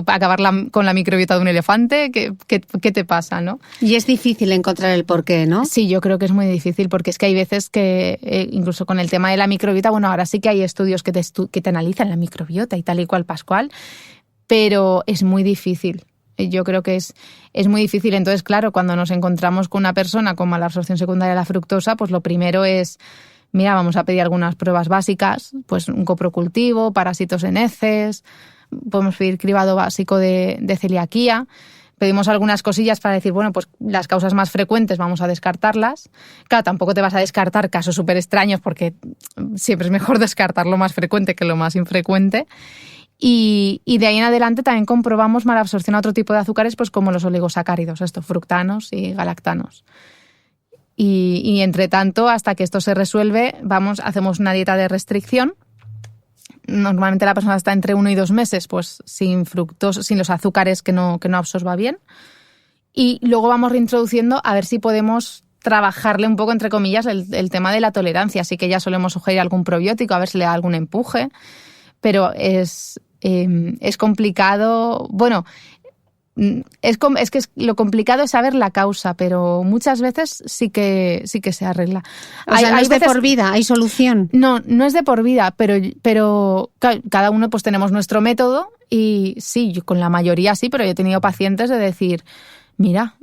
S2: acabar con la microbiota de un elefante? ¿Qué te pasa, no?
S1: Y es difícil encontrar el porqué, ¿no?
S2: Sí, yo creo que es muy difícil porque es que hay veces que, incluso con el tema de la microbiota, ahora sí que hay estudios que te analizan la microbiota y tal y cual pascual, pero es muy difícil. Yo creo que es muy difícil. Entonces, claro, cuando nos encontramos con una persona con malabsorción secundaria a la fructosa, pues lo primero es, mira, vamos a pedir algunas pruebas básicas, pues un coprocultivo, parásitos en heces, podemos pedir cribado básico de celiaquía. Pedimos algunas cosillas para decir, bueno, pues las causas más frecuentes vamos a descartarlas. Claro, tampoco te vas a descartar casos súper extraños porque siempre es mejor descartar lo más frecuente que lo más infrecuente. Y de ahí en adelante también comprobamos malabsorción a otro tipo de azúcares, pues como los oligosacáridos, fructanos y galactanos. Y entre tanto, hasta que esto se resuelve, hacemos una dieta de restricción. Normalmente la persona está entre 1 y 2 meses pues sin fructosa, sin los azúcares que no absorba bien. Y luego vamos reintroduciendo a ver si podemos trabajarle un poco, entre comillas, el tema de la tolerancia. Así que ya solemos sugerir algún probiótico, a ver si le da algún empuje. Pero es complicado. Bueno, lo complicado es saber la causa, pero muchas veces sí que se arregla.
S1: O sea, no es de por vida, hay solución.
S2: No es de por vida, pero cada uno pues tenemos nuestro método y sí, yo con la mayoría sí, pero yo he tenido pacientes de decir, mira,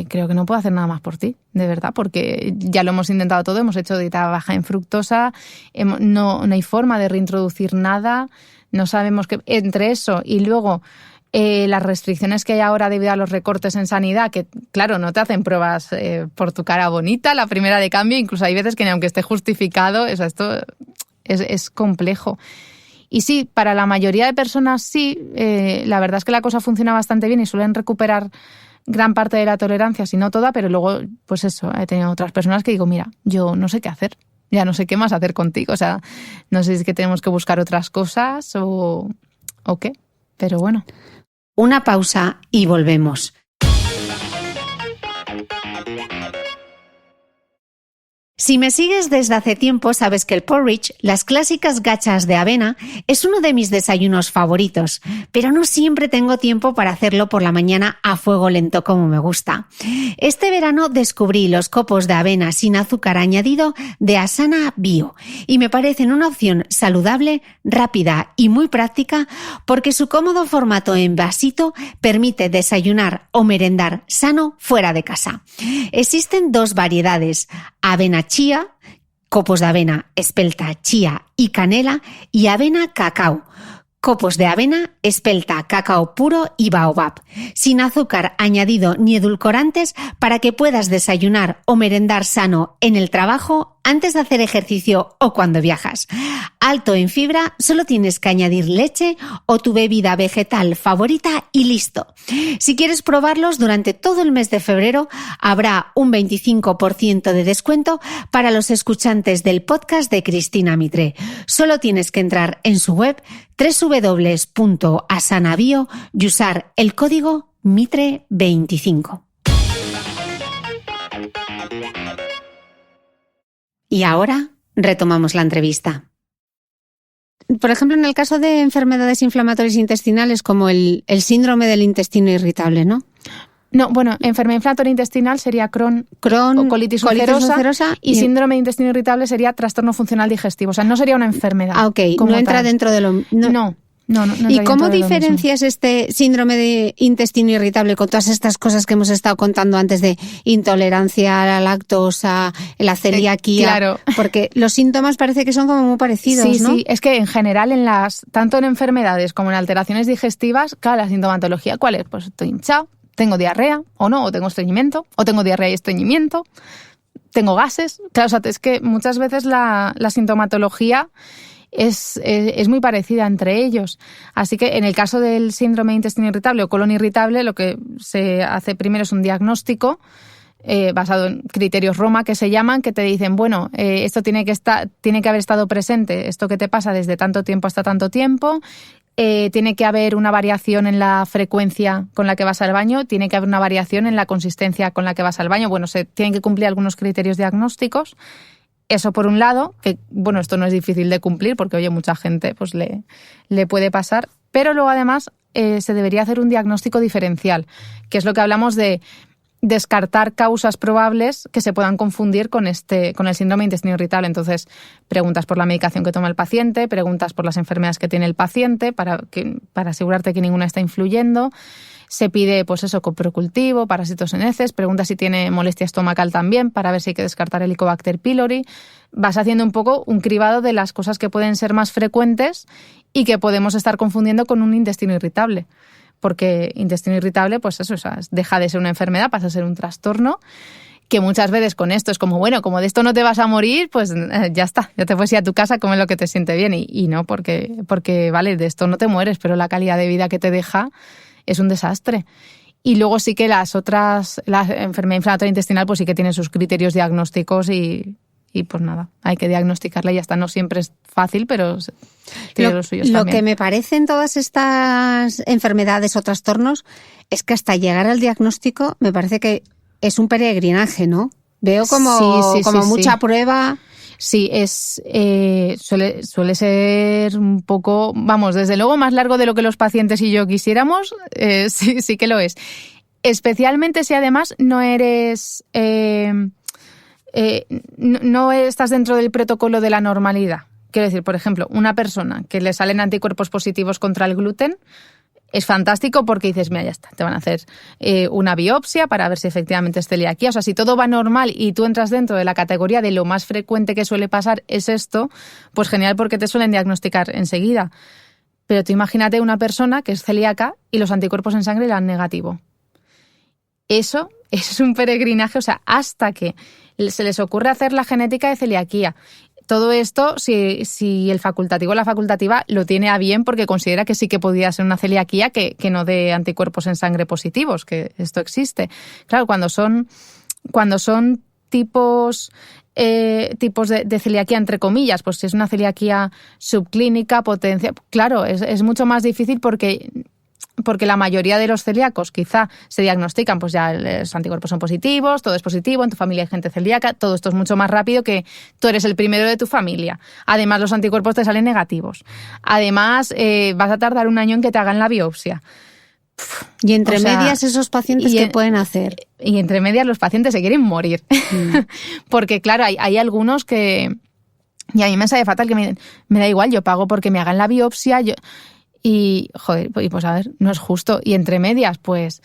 S2: creo que no puedo hacer nada más por ti, de verdad, porque ya lo hemos intentado todo, hemos hecho dieta baja en fructosa, no hay forma de reintroducir nada, no sabemos qué. Entre eso y luego las restricciones que hay ahora debido a los recortes en sanidad, que claro, no te hacen pruebas por tu cara bonita, la primera de cambio, incluso hay veces que ni aunque esté justificado, esto es complejo. Y sí, para la mayoría de personas sí, la verdad es que la cosa funciona bastante bien y suelen recuperar gran parte de la tolerancia, si no toda, pero luego, pues eso, he tenido otras personas que digo, mira, yo no sé qué hacer, ya no sé qué más hacer contigo, o sea, no sé si es que tenemos que buscar otras cosas o qué, pero bueno.
S1: Una pausa y volvemos. Si me sigues desde hace tiempo, sabes que el porridge, las clásicas gachas de avena, es uno de mis desayunos favoritos, pero no siempre tengo tiempo para hacerlo por la mañana a fuego lento como me gusta. Este verano descubrí los copos de avena sin azúcar añadido de Asana Bio y me parecen una opción saludable, rápida y muy práctica porque su cómodo formato en vasito permite desayunar o merendar sano fuera de casa. Existen 2 variedades, avena chía copos de avena, espelta, chía y canela y avena cacao. Copos de avena, espelta, cacao puro y baobab, sin azúcar añadido ni edulcorantes para que puedas desayunar o merendar sano en el trabajo, antes de hacer ejercicio o cuando viajas. Alto en fibra, solo tienes que añadir leche o tu bebida vegetal favorita y listo. Si quieres probarlos durante todo el mes de febrero, habrá un 25% de descuento para los escuchantes del podcast de Cristina Mitre. Solo tienes que entrar en su web www.asanabio y usar el código MITRE25. Y ahora retomamos la entrevista. Por ejemplo, en el caso de enfermedades inflamatorias intestinales como el síndrome del intestino irritable, ¿no?
S2: No, bueno, enfermedad inflamatoria intestinal sería Crohn o colitis ulcerosa y síndrome de intestino irritable sería trastorno funcional digestivo. O sea, no sería una enfermedad.
S1: Ah, ok. No entra dentro de lo...
S2: No.
S1: ¿Y cómo diferencias este síndrome de intestino irritable con todas estas cosas que hemos estado contando antes de intolerancia a la lactosa, la celiaquía?
S2: Claro.
S1: Porque los síntomas parece que son como muy parecidos, ¿no?
S2: Sí, es que en general tanto en enfermedades como en alteraciones digestivas, claro, la sintomatología, ¿cuál es? Pues estoy hinchado, tengo diarrea o no, o tengo estreñimiento, o tengo diarrea y estreñimiento, tengo gases. Claro, o sea, es que muchas veces la sintomatología es muy parecida entre ellos. Así que en el caso del síndrome de intestino irritable o colon irritable, lo que se hace primero es un diagnóstico basado en criterios Roma que se llaman, que te dicen, bueno, esto tiene que haber estado presente, esto que te pasa desde tanto tiempo hasta tanto tiempo, tiene que haber una variación en la frecuencia con la que vas al baño, tiene que haber una variación en la consistencia con la que vas al baño. Bueno, se tienen que cumplir algunos criterios diagnósticos. Eso por un lado, que bueno, esto no es difícil de cumplir porque, oye, mucha gente pues le puede pasar, pero luego además se debería hacer un diagnóstico diferencial, que es lo que hablamos de descartar causas probables que se puedan confundir con el síndrome de intestino irritable. Entonces, preguntas por la medicación que toma el paciente, preguntas por las enfermedades que tiene el paciente para asegurarte que ninguna está influyendo. Se pide, pues eso, coprocultivo, parásitos en heces, pregunta si tiene molestia estomacal también para ver si hay que descartar Helicobacter pylori. Vas haciendo un poco un cribado de las cosas que pueden ser más frecuentes y que podemos estar confundiendo con un intestino irritable. Porque intestino irritable, pues eso, o sea, deja de ser una enfermedad, pasa a ser un trastorno, que muchas veces con esto es como, bueno, como de esto no te vas a morir, pues ya está, ya te puedes ir a tu casa, come lo que te siente bien. Y no, porque vale, de esto no te mueres, pero la calidad de vida que te deja es un desastre. Y luego sí que la enfermedad inflamatoria intestinal pues sí que tiene sus criterios diagnósticos y pues nada, hay que diagnosticarla y ya está. No siempre es fácil, pero tiene los suyos también.
S1: Lo que me parece en todas estas enfermedades o trastornos es que hasta llegar al diagnóstico me parece que es un peregrinaje, ¿no? Veo como mucha prueba.
S2: Sí, suele ser un poco, vamos, desde luego más largo de lo que los pacientes y yo quisiéramos, sí que lo es. Especialmente si además no eres, no estás dentro del protocolo de la normalidad. Quiero decir, por ejemplo, una persona que le salen anticuerpos positivos contra el gluten, es fantástico porque dices, mira, ya está, te van a hacer una biopsia para ver si efectivamente es celiaquía. O sea, si todo va normal y tú entras dentro de la categoría de lo más frecuente que suele pasar es esto, pues genial porque te suelen diagnosticar enseguida. Pero tú imagínate una persona que es celíaca y los anticuerpos en sangre le dan negativo. Eso es un peregrinaje, o sea, hasta que se les ocurre hacer la genética de celiaquía. Todo esto, si el facultativo o la facultativa lo tiene a bien porque considera que sí que podría ser una celiaquía que no dé anticuerpos en sangre positivos, que esto existe. Claro, cuando son tipos de celiaquía, entre comillas, pues si es una celiaquía subclínica, potencia, claro, es mucho más difícil porque la mayoría de los celíacos quizá se diagnostican, pues ya los anticuerpos son positivos, todo es positivo, en tu familia hay gente celíaca, todo esto es mucho más rápido que tú eres el primero de tu familia. Además, los anticuerpos te salen negativos. Además, vas a tardar un año en que te hagan la biopsia.
S1: Y entre medias, esos pacientes, ¿qué pueden hacer?
S2: Y entre medias los pacientes se quieren morir. Porque claro, hay algunos que... Y a mí me sabe fatal que me dicen, me da igual, yo pago porque me hagan la biopsia, Y, joder, pues a ver, no es justo. Y entre medias, pues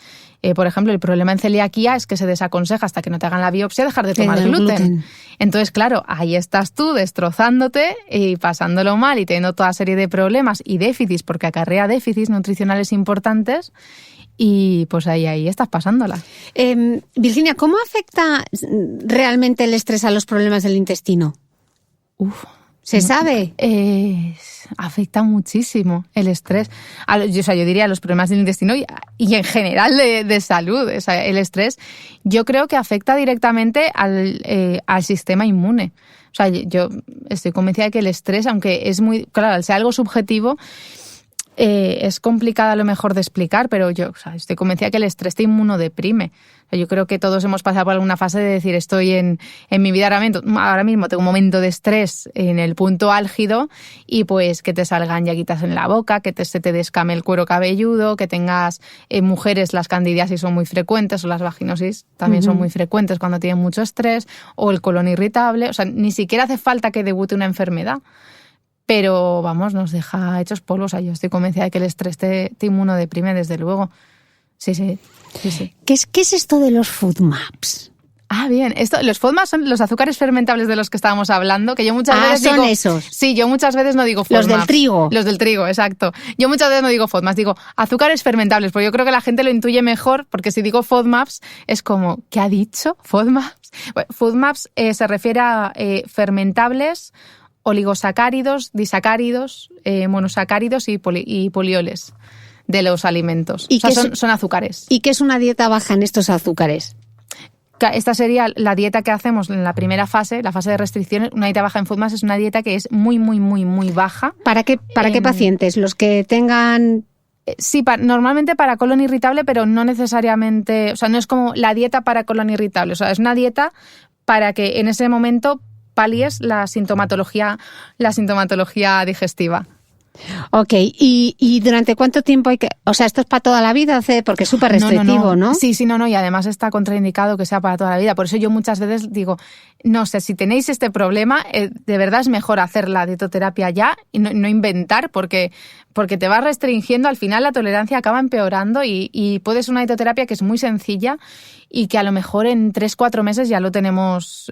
S2: Por ejemplo, el problema en celiaquía es que se desaconseja hasta que no te hagan la biopsia dejar de tomar gluten. Entonces, claro, ahí estás tú destrozándote y pasándolo mal y teniendo toda serie de problemas y déficits, porque acarrea déficits nutricionales importantes. Y pues ahí estás pasándola.
S1: Virginia, ¿cómo afecta realmente el estrés a los problemas del intestino? ¿Se sabe?
S2: Afecta muchísimo el estrés. Yo diría los problemas del intestino y en general de salud. O sea, el estrés yo creo que afecta directamente al sistema inmune. O sea, yo estoy convencida de que el estrés, aunque es muy, claro, al ser algo subjetivo, es complicado a lo mejor de explicar, pero yo estoy convencida que el estrés te inmunodeprime. Yo creo que todos hemos pasado por alguna fase de decir estoy en mi vida ahora mismo tengo un momento de estrés en el punto álgido y pues que te salgan llaguitas en la boca, que se te descame el cuero cabelludo, que tengas mujeres las candidiasis son muy frecuentes o las vaginosis también son muy frecuentes cuando tienen mucho estrés, o el colon irritable. O sea, ni siquiera hace falta que debute una enfermedad. Pero, vamos, nos deja hechos polvo. O sea, yo estoy convencida de que el estrés te inmunodeprime, desde luego. Sí.
S1: ¿Qué es esto de los FODMAPs?
S2: Bien. Los FODMAPs son los azúcares fermentables de los que estábamos hablando, que yo muchas veces
S1: son
S2: digo...
S1: esos.
S2: Sí, yo muchas veces no digo FODMAPs.
S1: Los del trigo.
S2: Los del trigo, exacto. Yo muchas veces no digo FODMAPs, digo azúcares fermentables, porque yo creo que la gente lo intuye mejor, porque si digo FODMAPs es como, ¿qué ha dicho? ¿FODMAPs? Bueno, FODMAPs se refiere a fermentables, oligosacáridos, disacáridos, monosacáridos y polioles de los alimentos.
S1: ¿Y
S2: son azúcares.
S1: ¿Y qué es una dieta baja en estos azúcares?
S2: Esta sería la dieta que hacemos en la primera fase, la fase de restricciones. Una dieta baja en FODMAPs es una dieta que es muy, muy, muy, muy baja.
S1: ¿Para qué pacientes? ¿Los que tengan...?
S2: Sí, normalmente para colon irritable, pero no necesariamente... O sea, no es como la dieta para colon irritable. O sea, es una dieta para que en ese momento palies la sintomatología digestiva.
S1: Ok, ¿y durante cuánto tiempo hay que...? O sea, ¿esto es para toda la vida? Porque es súper restrictivo, ¿no?
S2: Sí, y además está contraindicado que sea para toda la vida. Por eso yo muchas veces digo, no sé, si tenéis este problema, de verdad es mejor hacer la dietoterapia ya y no inventar, porque te vas restringiendo, al final la tolerancia acaba empeorando y puede ser una dietoterapia que es muy sencilla y que a lo mejor en 3-4 meses ya lo tenemos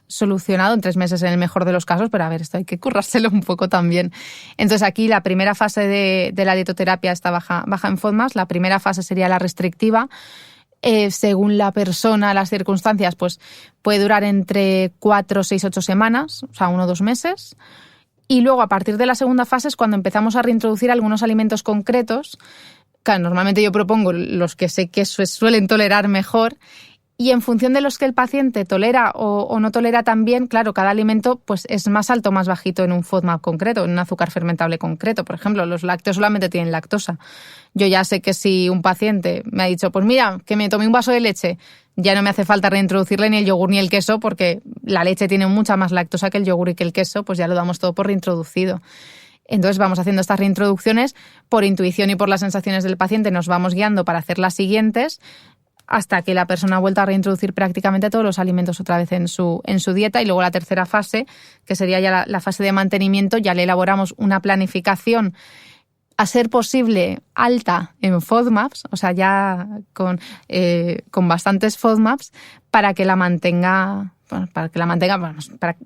S2: solucionado, en 3 meses en el mejor de los casos, pero a ver, esto hay que currárselo un poco también. Entonces aquí la primera fase de la dietoterapia está baja en FODMAPs, la primera fase sería la restrictiva. Según la persona, las circunstancias, pues puede durar entre 4, 6, 8 semanas, o sea, 1 o 2 meses. Y luego, a partir de la segunda fase, es cuando empezamos a reintroducir algunos alimentos concretos. Claro, normalmente yo propongo los que sé que suelen tolerar mejor. Y en función de los que el paciente tolera o no tolera tan bien, claro, cada alimento pues es más alto o más bajito en un FODMAP concreto, en un azúcar fermentable concreto. Por ejemplo, los lácteos solamente tienen lactosa. Yo ya sé que si un paciente me ha dicho, pues mira, que me tomé un vaso de leche, ya no me hace falta reintroducirle ni el yogur ni el queso, porque la leche tiene mucha más lactosa que el yogur y que el queso, pues ya lo damos todo por reintroducido. Entonces vamos haciendo estas reintroducciones por intuición y por las sensaciones del paciente, nos vamos guiando para hacer las siguientes, hasta que la persona ha vuelto a reintroducir prácticamente todos los alimentos otra vez en su dieta. Y luego la tercera fase, que sería ya la fase de mantenimiento, ya le elaboramos una planificación a ser posible alta en FODMAPs, o sea, ya con bastantes FODMAPs, para que la mantenga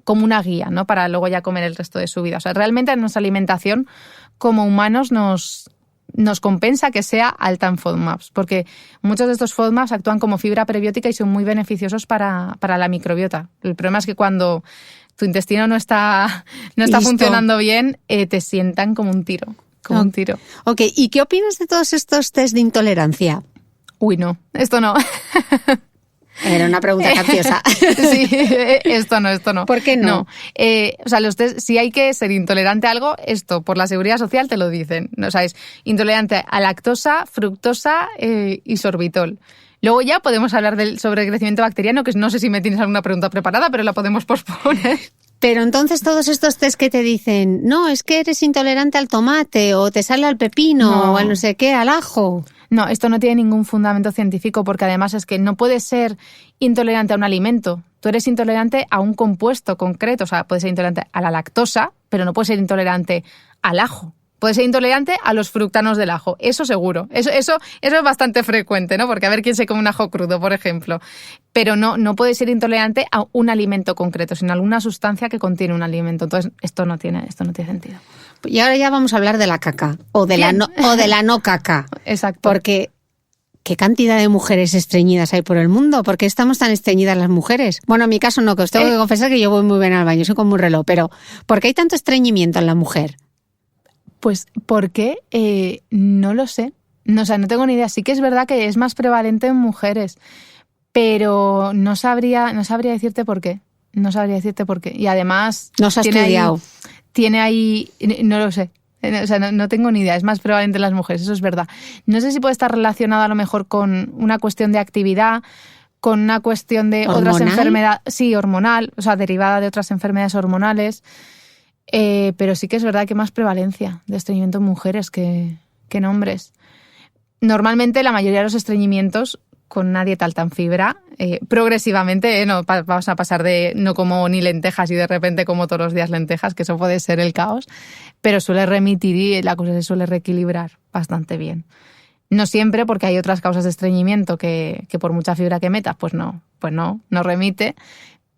S2: como una guía, ¿no? Para luego ya comer el resto de su vida. O sea, realmente en nuestra alimentación como humanos nos compensa que sea alta en FODMAPs, porque muchos de estos FODMAPs actúan como fibra prebiótica y son muy beneficiosos para la microbiota. El problema es que cuando tu intestino no está funcionando bien, te sientan como un tiro. Un tiro.
S1: Ok, ¿y qué opinas de todos estos test de intolerancia?
S2: Uy, no, esto no.
S1: Era una pregunta capciosa.
S2: Sí, esto no.
S1: ¿Por qué no?
S2: O sea, los test, si hay que ser intolerante a algo, esto por la Seguridad Social te lo dicen. O sea, es intolerante a lactosa, fructosa y sorbitol. Luego ya podemos hablar sobre el crecimiento bacteriano, que no sé si me tienes alguna pregunta preparada, pero la podemos posponer.
S1: Pero entonces todos estos test que te dicen, no, es que eres intolerante al tomate, o te sale al pepino, o al no sé qué, al ajo.
S2: No, esto no tiene ningún fundamento científico, porque además es que no puedes ser intolerante a un alimento. Tú eres intolerante a un compuesto concreto, o sea, puedes ser intolerante a la lactosa, pero no puedes ser intolerante al ajo. Puede ser intolerante a los fructanos del ajo, eso seguro. Eso es bastante frecuente, ¿no? Porque a ver quién se come un ajo crudo, por ejemplo. Pero no puede ser intolerante a un alimento concreto, sino a alguna sustancia que contiene un alimento. Entonces, esto no tiene sentido.
S1: Y ahora ya vamos a hablar de la caca, o de la no caca.
S2: Exacto.
S1: Porque ¿qué cantidad de mujeres estreñidas hay por el mundo? ¿Por qué estamos tan estreñidas las mujeres? Bueno, en mi caso no, que os tengo que confesar que yo voy muy bien al baño, soy como un reloj, pero ¿por qué hay tanto estreñimiento en la mujer?
S2: Pues, ¿por qué? No lo sé. No, o sea, no tengo ni idea. Sí que es verdad que es más prevalente en mujeres, pero no sabría decirte por qué. No sabría decirte por qué. Y además...
S1: No se ha estudiado.
S2: Tiene ahí... No lo sé. O sea, no tengo ni idea. Es más prevalente en las mujeres, eso es verdad. No sé si puede estar relacionado a lo mejor con una cuestión de actividad, con una cuestión de
S1: ¿hormonal?
S2: Otras enfermedades... Sí, hormonal, o sea, derivada de otras enfermedades hormonales. Pero sí que es verdad que hay más prevalencia de estreñimiento en mujeres que en hombres. Normalmente la mayoría de los estreñimientos con una dieta alta en fibra, progresivamente, no vamos a pasar de no como ni lentejas y de repente como todos los días lentejas, que eso puede ser el caos, pero suele remitir y la cosa se suele reequilibrar bastante bien. No siempre, porque hay otras causas de estreñimiento que por mucha fibra que metas, pues no remite,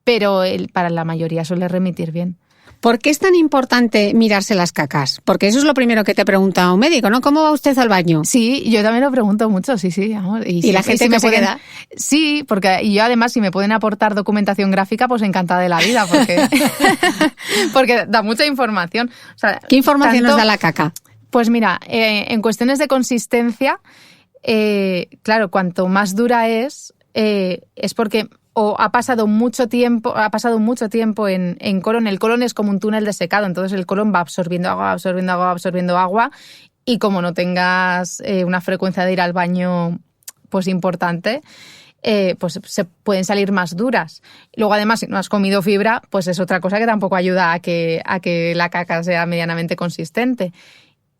S2: pero para la mayoría suele remitir bien.
S1: ¿Por qué es tan importante mirarse las cacas? Porque eso es lo primero que te pregunta un médico, ¿no? ¿Cómo va usted al baño?
S2: Sí, yo también lo pregunto mucho, sí, amor.
S1: ¿Y la gente que se queda?
S2: Sí, porque yo además si me pueden aportar documentación gráfica, pues encantada de la vida, porque da mucha información. O sea,
S1: ¿qué información nos da la caca?
S2: Pues mira, en cuestiones de consistencia, claro, cuanto más dura es porque o ha pasado mucho tiempo en colon. El colon es como un túnel de secado, entonces el colon va absorbiendo agua y como no tengas una frecuencia de ir al baño pues importante, pues se pueden salir más duras. Luego además si no has comido fibra, pues es otra cosa que tampoco ayuda a que la caca sea medianamente consistente.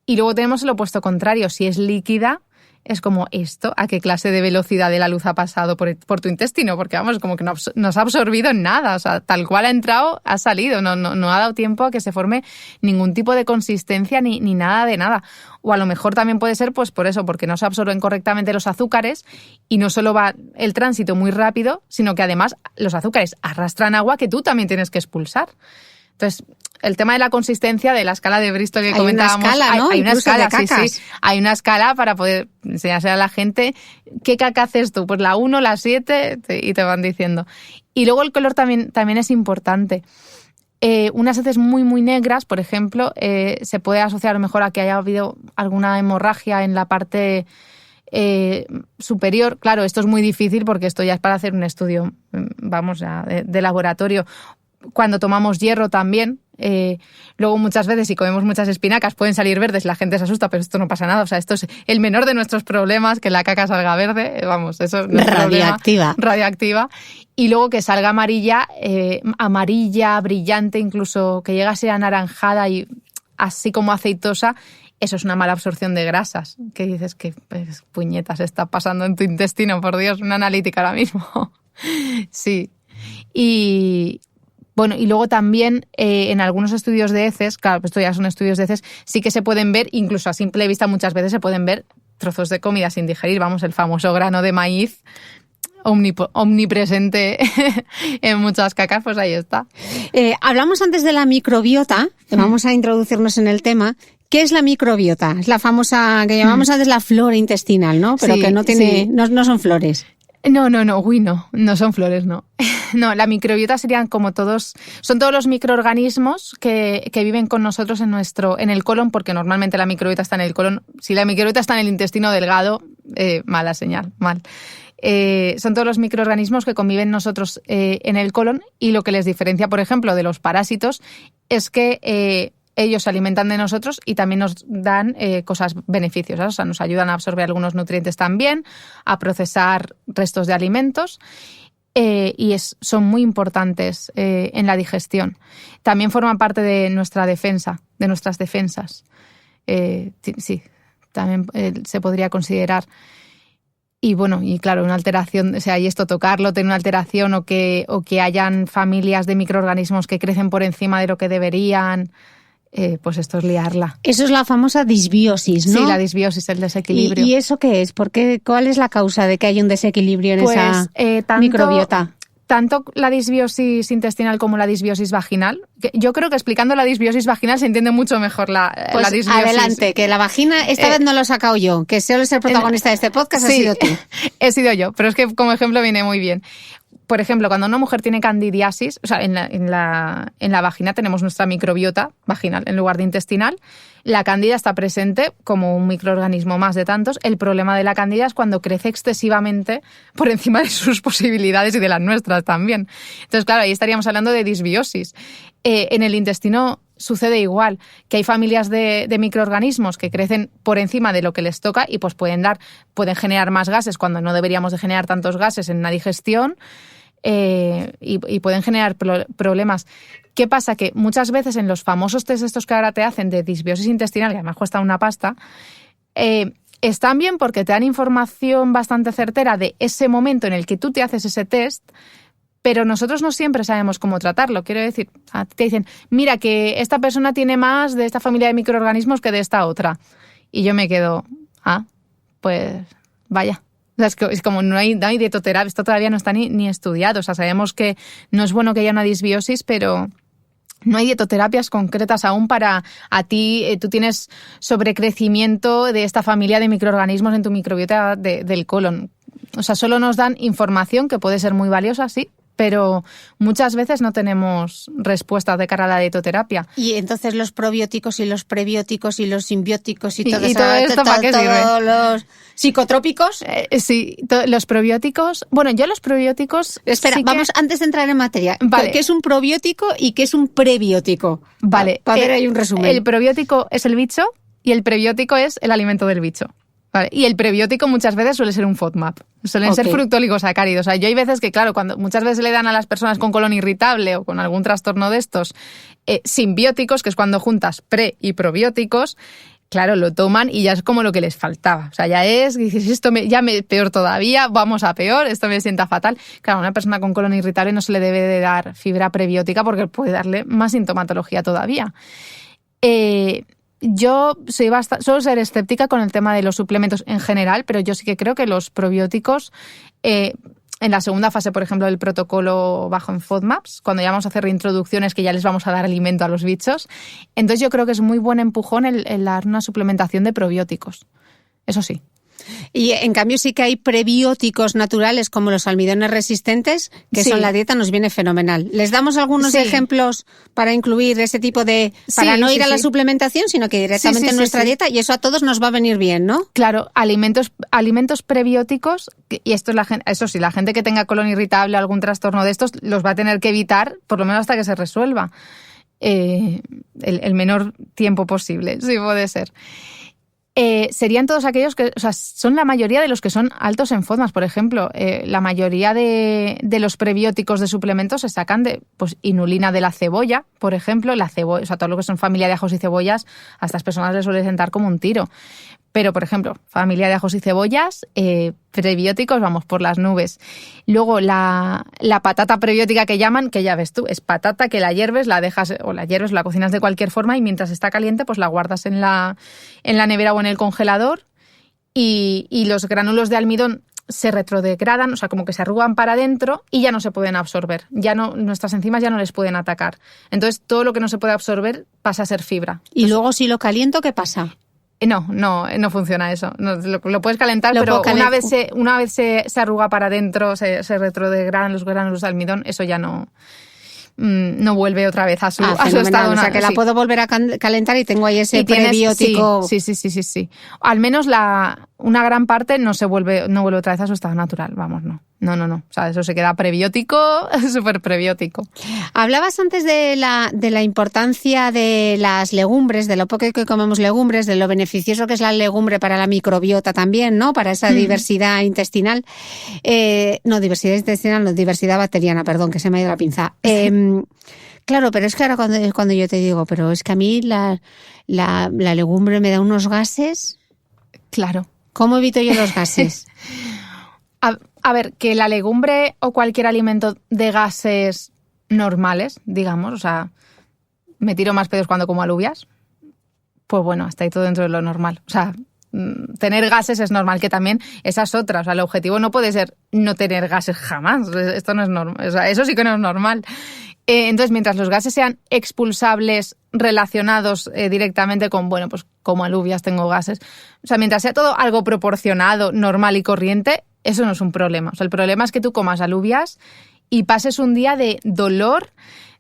S2: Y luego tenemos el opuesto contrario, si es líquida, es como esto, ¿a qué clase de velocidad de la luz ha pasado por tu intestino? Porque vamos, como que no se ha absorbido en nada, o sea, tal cual ha entrado, ha salido, no ha dado tiempo a que se forme ningún tipo de consistencia ni nada de nada. O a lo mejor también puede ser pues por eso, porque no se absorben correctamente los azúcares y no solo va el tránsito muy rápido, sino que además los azúcares arrastran agua que tú también tienes que expulsar. Entonces, el tema de la consistencia de la escala de Bristol que comentábamos,
S1: hay una escala, ¿no?
S2: Hay una
S1: Incluso
S2: escala,
S1: de cacas.
S2: sí. Hay una escala para poder enseñársela a la gente. ¿Qué caca haces tú? Pues la 1, la 7 y te van diciendo. Y luego el color también es importante. Unas heces muy, muy negras, por ejemplo, se puede asociar a lo mejor a que haya habido alguna hemorragia en la parte superior. Claro, esto es muy difícil porque esto ya es para hacer un estudio, vamos, ya de laboratorio. Cuando tomamos hierro también, luego muchas veces si comemos muchas espinacas pueden salir verdes, la gente se asusta, pero esto no pasa nada, o sea, esto es el menor de nuestros problemas, que la caca salga verde, vamos, eso no es radioactiva, y luego que salga amarilla, brillante, incluso que llegue a ser anaranjada y así como aceitosa. Eso es una mala absorción de grasas, que dices que pues, puñetas está pasando en tu intestino, por Dios, una analítica ahora mismo. Sí. Y bueno, y luego también en algunos estudios de heces, claro, esto ya son estudios de heces, sí que se pueden ver, incluso a simple vista muchas veces se pueden ver trozos de comida sin digerir, vamos, el famoso grano de maíz omnipresente en muchas cacas, pues ahí está.
S1: Hablamos antes de la microbiota, vamos a introducirnos en el tema. ¿Qué es la microbiota? Es la famosa que llamamos antes la flora intestinal, ¿no? Pero sí, que no tiene, sí. no son flores.
S2: No, no son flores, no. No, la microbiota serían como son todos los microorganismos que viven con nosotros en el colon, porque normalmente la microbiota está en el colon. Si la microbiota está en el intestino delgado, mala señal, mal. Son todos los microorganismos que conviven nosotros en el colon, y lo que les diferencia, por ejemplo, de los parásitos es que ellos se alimentan de nosotros y también nos dan cosas beneficiosas, o sea, nos ayudan a absorber algunos nutrientes también, a procesar restos de alimentos y son muy importantes en la digestión. También forman parte de nuestra defensa, de nuestras defensas. Sí, también se podría considerar. Y bueno, y claro, una alteración, o sea, y esto tocarlo, tener una alteración o que hayan familias de microorganismos que crecen por encima de lo que deberían. pues esto es liarla.
S1: Eso es la famosa disbiosis, ¿no?
S2: Sí, la disbiosis, el desequilibrio.
S1: ¿Y eso qué es? ¿Cuál es la causa de que hay un desequilibrio en esa microbiota?
S2: Tanto la disbiosis intestinal como la disbiosis vaginal. Yo creo que explicando la disbiosis vaginal se entiende mucho mejor la disbiosis.
S1: Adelante, que la vagina esta vez no lo he sacado yo, que suele ser protagonista de este podcast,
S2: sí,
S1: has sido tú.
S2: He sido yo, pero es que como ejemplo viene muy bien. Por ejemplo, cuando una mujer tiene candidiasis, o sea, en la vagina tenemos nuestra microbiota vaginal en lugar de intestinal. La cándida está presente como un microorganismo más de tantos. El problema de la cándida es cuando crece excesivamente por encima de sus posibilidades y de las nuestras también. Entonces, claro, ahí estaríamos hablando de disbiosis. En el intestino sucede igual, que hay familias de microorganismos que crecen por encima de lo que les toca y pues pueden generar más gases cuando no deberíamos de generar tantos gases en la digestión. Y pueden generar problemas. ¿Qué pasa? Que muchas veces en los famosos test estos que ahora te hacen de disbiosis intestinal, que además cuesta una pasta, están bien porque te dan información bastante certera de ese momento en el que tú te haces ese test, pero nosotros no siempre sabemos cómo tratarlo. Quiero decir, te dicen, mira que esta persona tiene más de esta familia de microorganismos que de esta otra. Y yo me quedo, pues vaya. O sea, es como no hay dietoterapia, esto todavía no está ni estudiado. O sea, sabemos que no es bueno que haya una disbiosis, pero no hay dietoterapias concretas aún para a ti. Tú tienes sobrecrecimiento de esta familia de microorganismos en tu microbiota del colon. O sea, solo nos dan información que puede ser muy valiosa, sí, pero muchas veces no tenemos respuesta de cara a la dietoterapia.
S1: Y entonces los probióticos y los prebióticos y los simbióticos y todo eso.
S2: ¿Y todo esto para qué sirve?
S1: ¿Todos los psicotrópicos?
S2: Sí, los probióticos. Bueno, yo los probióticos.
S1: Espera, sí vamos antes de entrar en materia.
S2: Vale.
S1: ¿Qué es un probiótico y qué es un prebiótico?
S2: Vale.
S1: Para ver ahí un resumen.
S2: El probiótico es el bicho y el prebiótico es el alimento del bicho. Vale. Y el prebiótico muchas veces suele ser un FODMAP. Suelen ser fructoligosacáridos. O sea, yo hay veces que, claro, cuando muchas veces le dan a las personas con colon irritable o con algún trastorno de estos simbióticos, que es cuando juntas pre y probióticos, claro, lo toman y ya es como lo que les faltaba. O sea, ya es, dices, esto peor todavía, vamos a peor, esto me sienta fatal. Claro, a una persona con colon irritable no se le debe de dar fibra prebiótica porque puede darle más sintomatología todavía. Yo suelo ser escéptica con el tema de los suplementos en general, pero yo sí que creo que los probióticos, en la segunda fase, por ejemplo, del protocolo bajo en FODMAPs, cuando ya vamos a hacer reintroducciones que ya les vamos a dar alimento a los bichos, entonces yo creo que es muy buen empujón el dar una suplementación de probióticos. Eso sí.
S1: Y en cambio sí que hay prebióticos naturales como los almidones resistentes, que son la dieta nos viene fenomenal. ¿Les damos algunos ejemplos para incluir ese tipo de... para no ir a la suplementación, sino que directamente en nuestra dieta, y eso a todos nos va a venir bien, ¿no?
S2: Claro, alimentos prebióticos, y esto es eso sí, la gente que tenga colon irritable o algún trastorno de estos los va a tener que evitar, por lo menos hasta que se resuelva. El menor tiempo posible, sí puede ser. Serían todos aquellos que, o sea, son la mayoría de los que son altos en FODMAPs, por ejemplo. La mayoría de los prebióticos de suplementos se sacan de inulina de la cebolla, por ejemplo. La cebolla, o sea, todo lo que son familia de ajos y cebollas, a estas personas les suele sentar como un tiro. Pero, por ejemplo, familia de ajos y cebollas, prebióticos, vamos, por las nubes. Luego, la patata prebiótica que llaman, que ya ves tú, es patata que la hierves, la dejas, o la hierves, la cocinas de cualquier forma y mientras está caliente, pues la guardas en la nevera o en el congelador y los gránulos de almidón se retrodegradan, o sea, como que se arrugan para adentro y ya no se pueden absorber. Ya no, nuestras enzimas ya no les pueden atacar. Entonces, todo lo que no se puede absorber pasa a ser fibra.
S1: Y luego, si lo caliento, ¿qué pasa?
S2: No funciona eso. No, lo puedes calentar, pero una vez se arruga para adentro, se retrodegradan los gránulos de almidón, eso ya no vuelve otra vez a su estado.
S1: O sea, que la puedo volver a calentar y tengo ahí ese prebiótico.
S2: Sí. Al menos una gran parte no vuelve otra vez a su estado natural. Vamos, no. O sea, eso se queda prebiótico, súper prebiótico.
S1: Hablabas antes de la importancia de las legumbres, de lo poco que comemos legumbres, de lo beneficioso que es la legumbre para la microbiota también, ¿no? Para esa diversidad intestinal. Diversidad bacteriana, perdón, que se me ha ido la pinza. Claro, pero es que ahora cuando yo te digo, pero es que a mí la legumbre me da unos gases.
S2: Claro.
S1: ¿Cómo evito yo los gases?
S2: A ver, que la legumbre o cualquier alimento de gases normales, digamos, o sea, me tiro más pedos cuando como alubias, pues bueno, hasta ahí todo dentro de lo normal. O sea, tener gases es normal, que también esa es otra. O sea, el objetivo no puede ser no tener gases jamás. Esto no es normal. O sea, eso sí que no es normal. Entonces, mientras los gases sean expulsables, relacionados directamente con, bueno, pues como alubias tengo gases. O sea, mientras sea todo algo proporcionado, normal y corriente, eso no es un problema. O sea, el problema es que tú comas alubias y pases un día de dolor,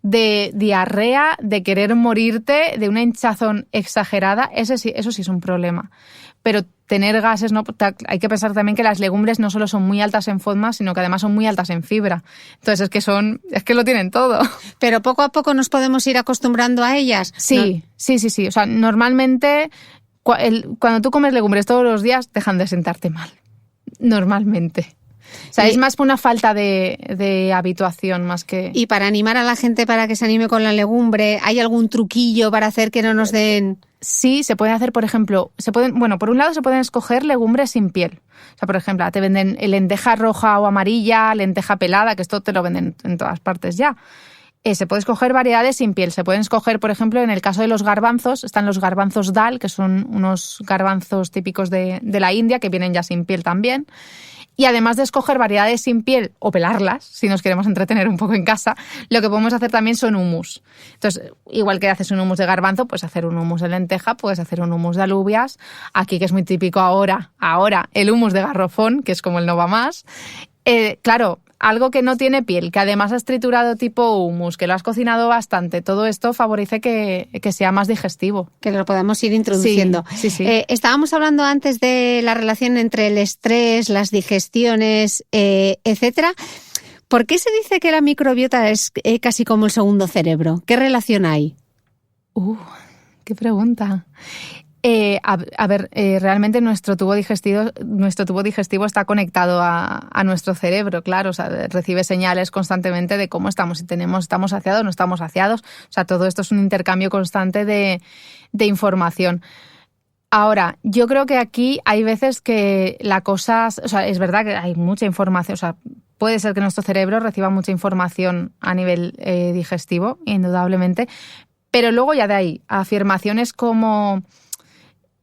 S2: de diarrea, de querer morirte, de una hinchazón exagerada. Eso sí es un problema. Pero tener gases, no, hay que pensar también que las legumbres no solo son muy altas en FODMAP, sino que además son muy altas en fibra. Entonces es que lo tienen todo.
S1: Pero poco a poco nos podemos ir acostumbrando a ellas.
S2: Sí, ¿no? Sí. O sea, normalmente cuando tú comes legumbres todos los días dejan de sentarte mal. Normalmente. O sea, es más por una falta de habituación más que...
S1: Y para animar a la gente para que se anime con la legumbre, ¿hay algún truquillo para hacer que no nos den...?
S2: Sí, se puede hacer, por ejemplo, por un lado se pueden escoger legumbres sin piel. O sea, por ejemplo, te venden lenteja roja o amarilla, lenteja pelada, que esto te lo venden en todas partes ya. Se puede escoger variedades sin piel. Se pueden escoger, por ejemplo, en el caso de los garbanzos, están los garbanzos dal, que son unos garbanzos típicos de la India, que vienen ya sin piel también. Y además de escoger variedades sin piel o pelarlas, si nos queremos entretener un poco en casa, lo que podemos hacer también son hummus. Entonces, igual que haces un hummus de garbanzo, puedes hacer un hummus de lenteja, puedes hacer un hummus de alubias. Aquí, que es muy típico ahora, el hummus de garrofón, que es como el no va más. Claro, algo que no tiene piel, que además has triturado tipo hummus, que lo has cocinado bastante, todo esto favorece que sea más digestivo.
S1: Que lo podamos ir introduciendo.
S2: Sí.
S1: Estábamos hablando antes de la relación entre el estrés, las digestiones, etcétera. ¿Por qué se dice que la microbiota es casi como el segundo cerebro? ¿Qué relación hay?
S2: Qué pregunta. Realmente nuestro tubo digestivo está conectado a nuestro cerebro, claro, o sea, recibe señales constantemente de cómo estamos, si estamos saciados o no estamos saciados, o sea, todo esto es un intercambio constante de información. Ahora, yo creo que aquí hay veces que la cosa, o sea, es verdad que hay mucha información, o sea, puede ser que nuestro cerebro reciba mucha información a nivel digestivo, indudablemente, pero luego ya de ahí, afirmaciones como...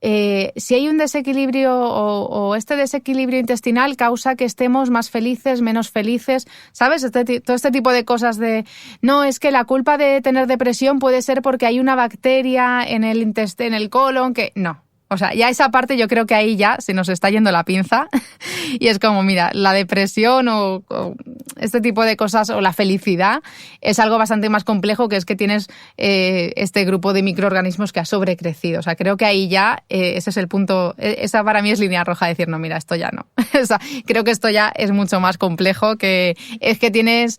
S2: si hay un desequilibrio o este desequilibrio intestinal causa que estemos más felices, menos felices, ¿sabes? Todo este tipo de cosas de, no, es que la culpa de tener depresión puede ser porque hay una bacteria en el intestino, en el colon, que no. O sea, ya esa parte yo creo que ahí ya se nos está yendo la pinza y es como, mira, la depresión o este tipo de cosas o la felicidad es algo bastante más complejo, que es que tienes este grupo de microorganismos que ha sobrecrecido. O sea, creo que ahí ya ese es el punto, esa para mí es línea roja, decir, no, mira, esto ya no. O sea, creo que esto ya es mucho más complejo, que es que tienes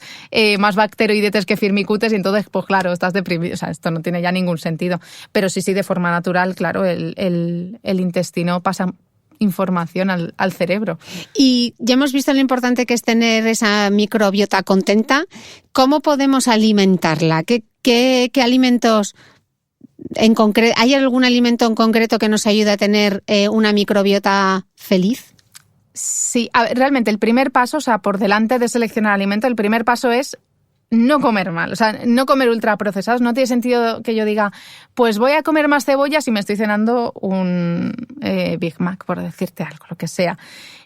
S2: más bacteroidetes que firmicutes y entonces, pues claro, estás deprimido. O sea, esto no tiene ya ningún sentido. Pero sí, de forma natural, claro, el intestino pasa información al cerebro.
S1: Y ya hemos visto lo importante que es tener esa microbiota contenta. ¿Cómo podemos alimentarla? ¿Qué alimentos en concreto? ¿Hay algún alimento en concreto que nos ayude a tener una microbiota feliz?
S2: Sí, realmente el primer paso, o sea, por delante de seleccionar alimento, el primer paso es no comer mal, o sea, no comer ultraprocesados. No tiene sentido que yo diga, pues voy a comer más cebollas y me estoy cenando un Big Mac, por decirte algo, lo que sea.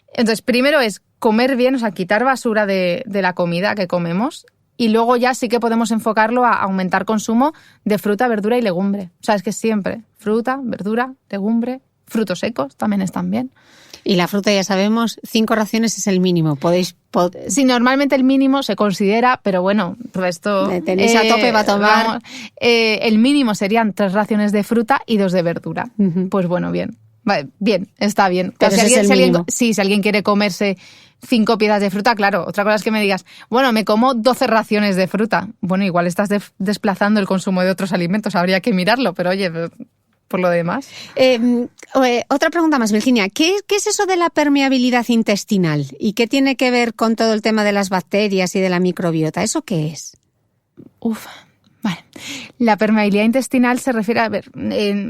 S2: Entonces, primero es comer bien, o sea, quitar basura de la comida que comemos, y luego ya sí que podemos enfocarlo a aumentar consumo de fruta, verdura y legumbre. O sea, es que siempre fruta, verdura, legumbre, frutos secos también están bien.
S1: Y la fruta, ya sabemos, 5 raciones es el mínimo.
S2: Sí, normalmente el mínimo se considera, pero bueno, esto...
S1: Tenéis a tope para tomar.
S2: Vamos, el mínimo serían 3 raciones de fruta y 2 de verdura. Uh-huh. Pues bueno, bien. Vale, bien, está bien.
S1: Pero
S2: si alguien quiere comerse 5 piezas de fruta, claro. Otra cosa es que me digas, bueno, me como 12 raciones de fruta. Bueno, igual estás desplazando el consumo de otros alimentos, habría que mirarlo, pero oye... por lo demás.
S1: Otra pregunta más, Virginia. ¿Qué es eso de la permeabilidad intestinal? ¿Y qué tiene que ver con todo el tema de las bacterias y de la microbiota? ¿Eso qué es?
S2: Vale. La permeabilidad intestinal se refiere a ver,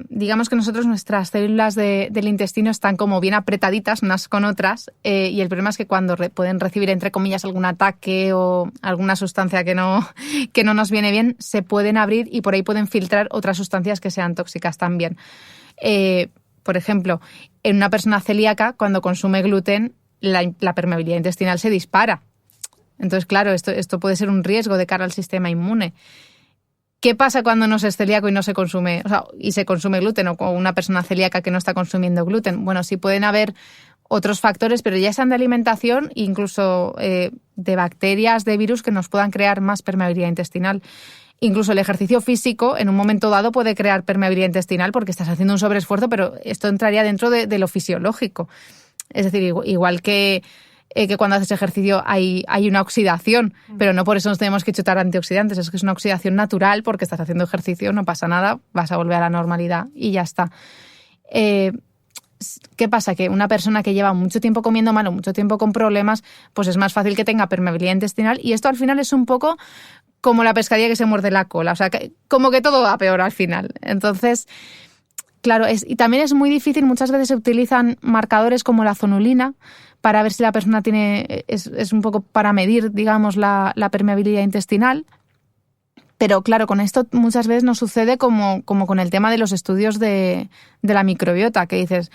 S2: digamos que nuestras células del intestino están como bien apretaditas unas con otras y el problema es que cuando pueden recibir, entre comillas, algún ataque o alguna sustancia que no nos viene bien, se pueden abrir y por ahí pueden filtrar otras sustancias que sean tóxicas también. Por ejemplo, en una persona celíaca, cuando consume gluten, la permeabilidad intestinal se dispara. Entonces, claro, esto puede ser un riesgo de cara al sistema inmune. ¿Qué pasa cuando no se es celíaco y no se consume, y se consume gluten o una persona celíaca que no está consumiendo gluten? Bueno, sí pueden haber otros factores, pero ya sean de alimentación, incluso de bacterias, de virus que nos puedan crear más permeabilidad intestinal. Incluso el ejercicio físico en un momento dado puede crear permeabilidad intestinal porque estás haciendo un sobreesfuerzo, pero esto entraría dentro de lo fisiológico. Es decir, igual que cuando haces ejercicio hay una oxidación, pero no por eso nos tenemos que chutar antioxidantes, es que es una oxidación natural porque estás haciendo ejercicio, no pasa nada, vas a volver a la normalidad y ya está. ¿Qué pasa? Que una persona que lleva mucho tiempo comiendo mal o mucho tiempo con problemas, pues es más fácil que tenga permeabilidad intestinal y esto al final es un poco como la pescadilla que se muerde la cola, o sea, como que todo va peor al final. Entonces, claro, y también es muy difícil, muchas veces se utilizan marcadores como la zonulina para ver si la persona es un poco para medir, digamos, la permeabilidad intestinal. Pero claro, con esto muchas veces nos sucede como con el tema de los estudios de la microbiota, que dices,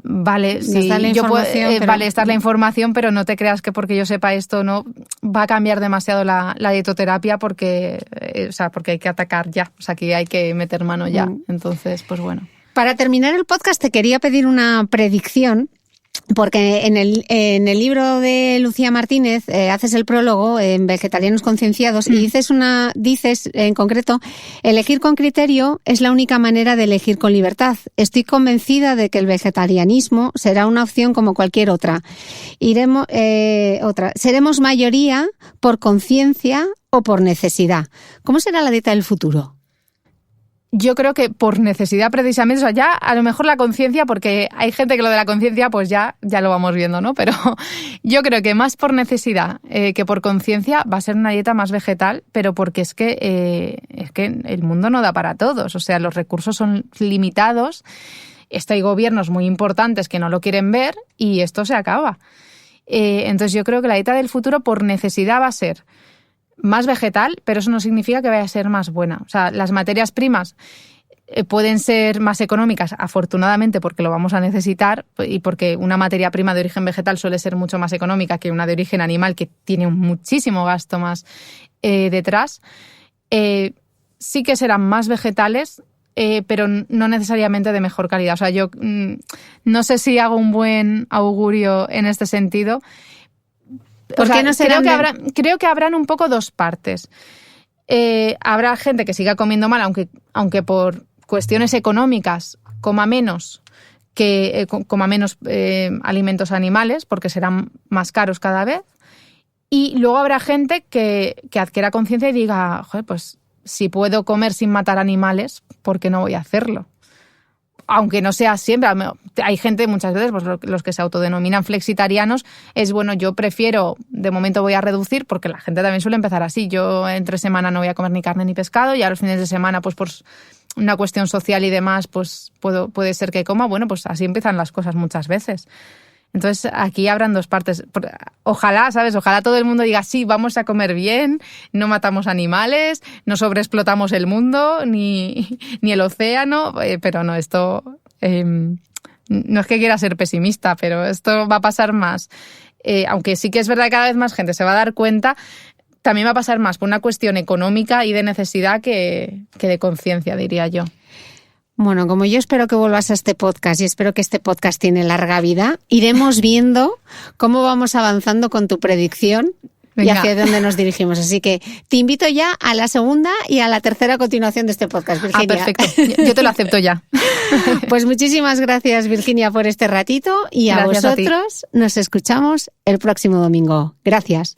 S2: vale, sí, vale, esta es la información, pero no te creas que porque yo sepa esto no va a cambiar demasiado la dietoterapia porque hay que atacar ya, o sea, que hay que meter mano ya. Entonces, pues bueno.
S1: Para terminar el podcast te quería pedir una predicción. Porque en el libro de Lucía Martínez haces el prólogo en Vegetarianos Concienciados y dices en concreto, elegir con criterio es la única manera de elegir con libertad. Estoy convencida de que el vegetarianismo será una opción como cualquier otra. Seremos mayoría por conciencia o por necesidad. ¿Cómo será la dieta del futuro?
S2: Yo creo que por necesidad precisamente, o sea, ya a lo mejor la conciencia, porque hay gente que lo de la conciencia pues ya lo vamos viendo, ¿no? Pero yo creo que más por necesidad que por conciencia va a ser una dieta más vegetal, pero porque es que el mundo no da para todos, o sea, los recursos son limitados, hay gobiernos muy importantes que no lo quieren ver y esto se acaba. Entonces yo creo que la dieta del futuro por necesidad va a ser más vegetal, pero eso no significa que vaya a ser más buena. O sea, las materias primas pueden ser más económicas, afortunadamente, porque lo vamos a necesitar y porque una materia prima de origen vegetal suele ser mucho más económica que una de origen animal, que tiene muchísimo gasto más detrás. Sí que serán más vegetales, pero no necesariamente de mejor calidad. O sea, yo no sé si hago un buen augurio en este sentido. Creo que habrán un poco dos partes. Habrá gente que siga comiendo mal, aunque por cuestiones económicas coma menos alimentos animales, porque serán más caros cada vez. Y luego habrá gente que adquiera conciencia y diga, joder, pues si puedo comer sin matar animales, ¿por qué no voy a hacerlo? Aunque no sea siempre, hay gente muchas veces, pues los que se autodenominan flexitarianos, yo prefiero, de momento voy a reducir, porque la gente también suele empezar así. Yo entre semana no voy a comer ni carne ni pescado y a los fines de semana, pues por una cuestión social y demás, pues puede ser que coma. Bueno, pues así empiezan las cosas muchas veces. Entonces aquí habrán dos partes. Ojalá, ¿sabes? Ojalá todo el mundo diga, sí, vamos a comer bien, no matamos animales, no sobreexplotamos el mundo, ni el océano, pero no, esto no es que quiera ser pesimista, pero esto va a pasar más. Aunque sí que es verdad que cada vez más gente se va a dar cuenta, también va a pasar más por una cuestión económica y de necesidad que de conciencia, diría yo.
S1: Bueno, como yo espero que vuelvas a este podcast y espero que este podcast tiene larga vida, iremos viendo cómo vamos avanzando con tu predicción. Venga. Y hacia dónde nos dirigimos. Así que te invito ya a la segunda y a la tercera continuación de este podcast, Virginia.
S2: Perfecto. Yo te lo acepto ya.
S1: Pues muchísimas gracias, Virginia, por este ratito y gracias a vosotros. Nos escuchamos el próximo domingo. Gracias.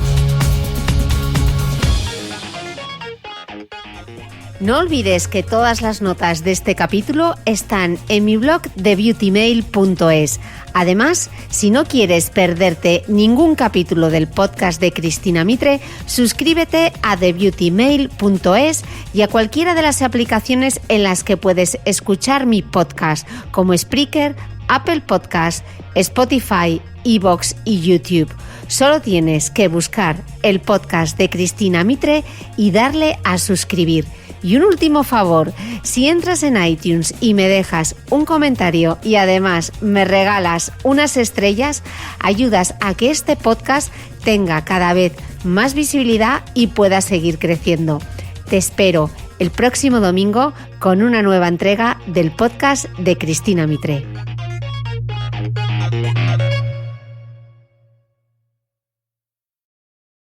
S1: No olvides que todas las notas de este capítulo están en mi blog de beautymail.es. Además, si no quieres perderte ningún capítulo del podcast de Cristina Mitre, suscríbete a thebeautymail.es y a cualquiera de las aplicaciones en las que puedes escuchar mi podcast, como Spreaker, Apple Podcast, Spotify, iVoox y YouTube. Solo tienes que buscar el podcast de Cristina Mitre y darle a suscribir. Y un último favor, si entras en iTunes y me dejas un comentario y además me regalas unas estrellas, ayudas a que este podcast tenga cada vez más visibilidad y pueda seguir creciendo. Te espero el próximo domingo con una nueva entrega del podcast de Cristina Mitre.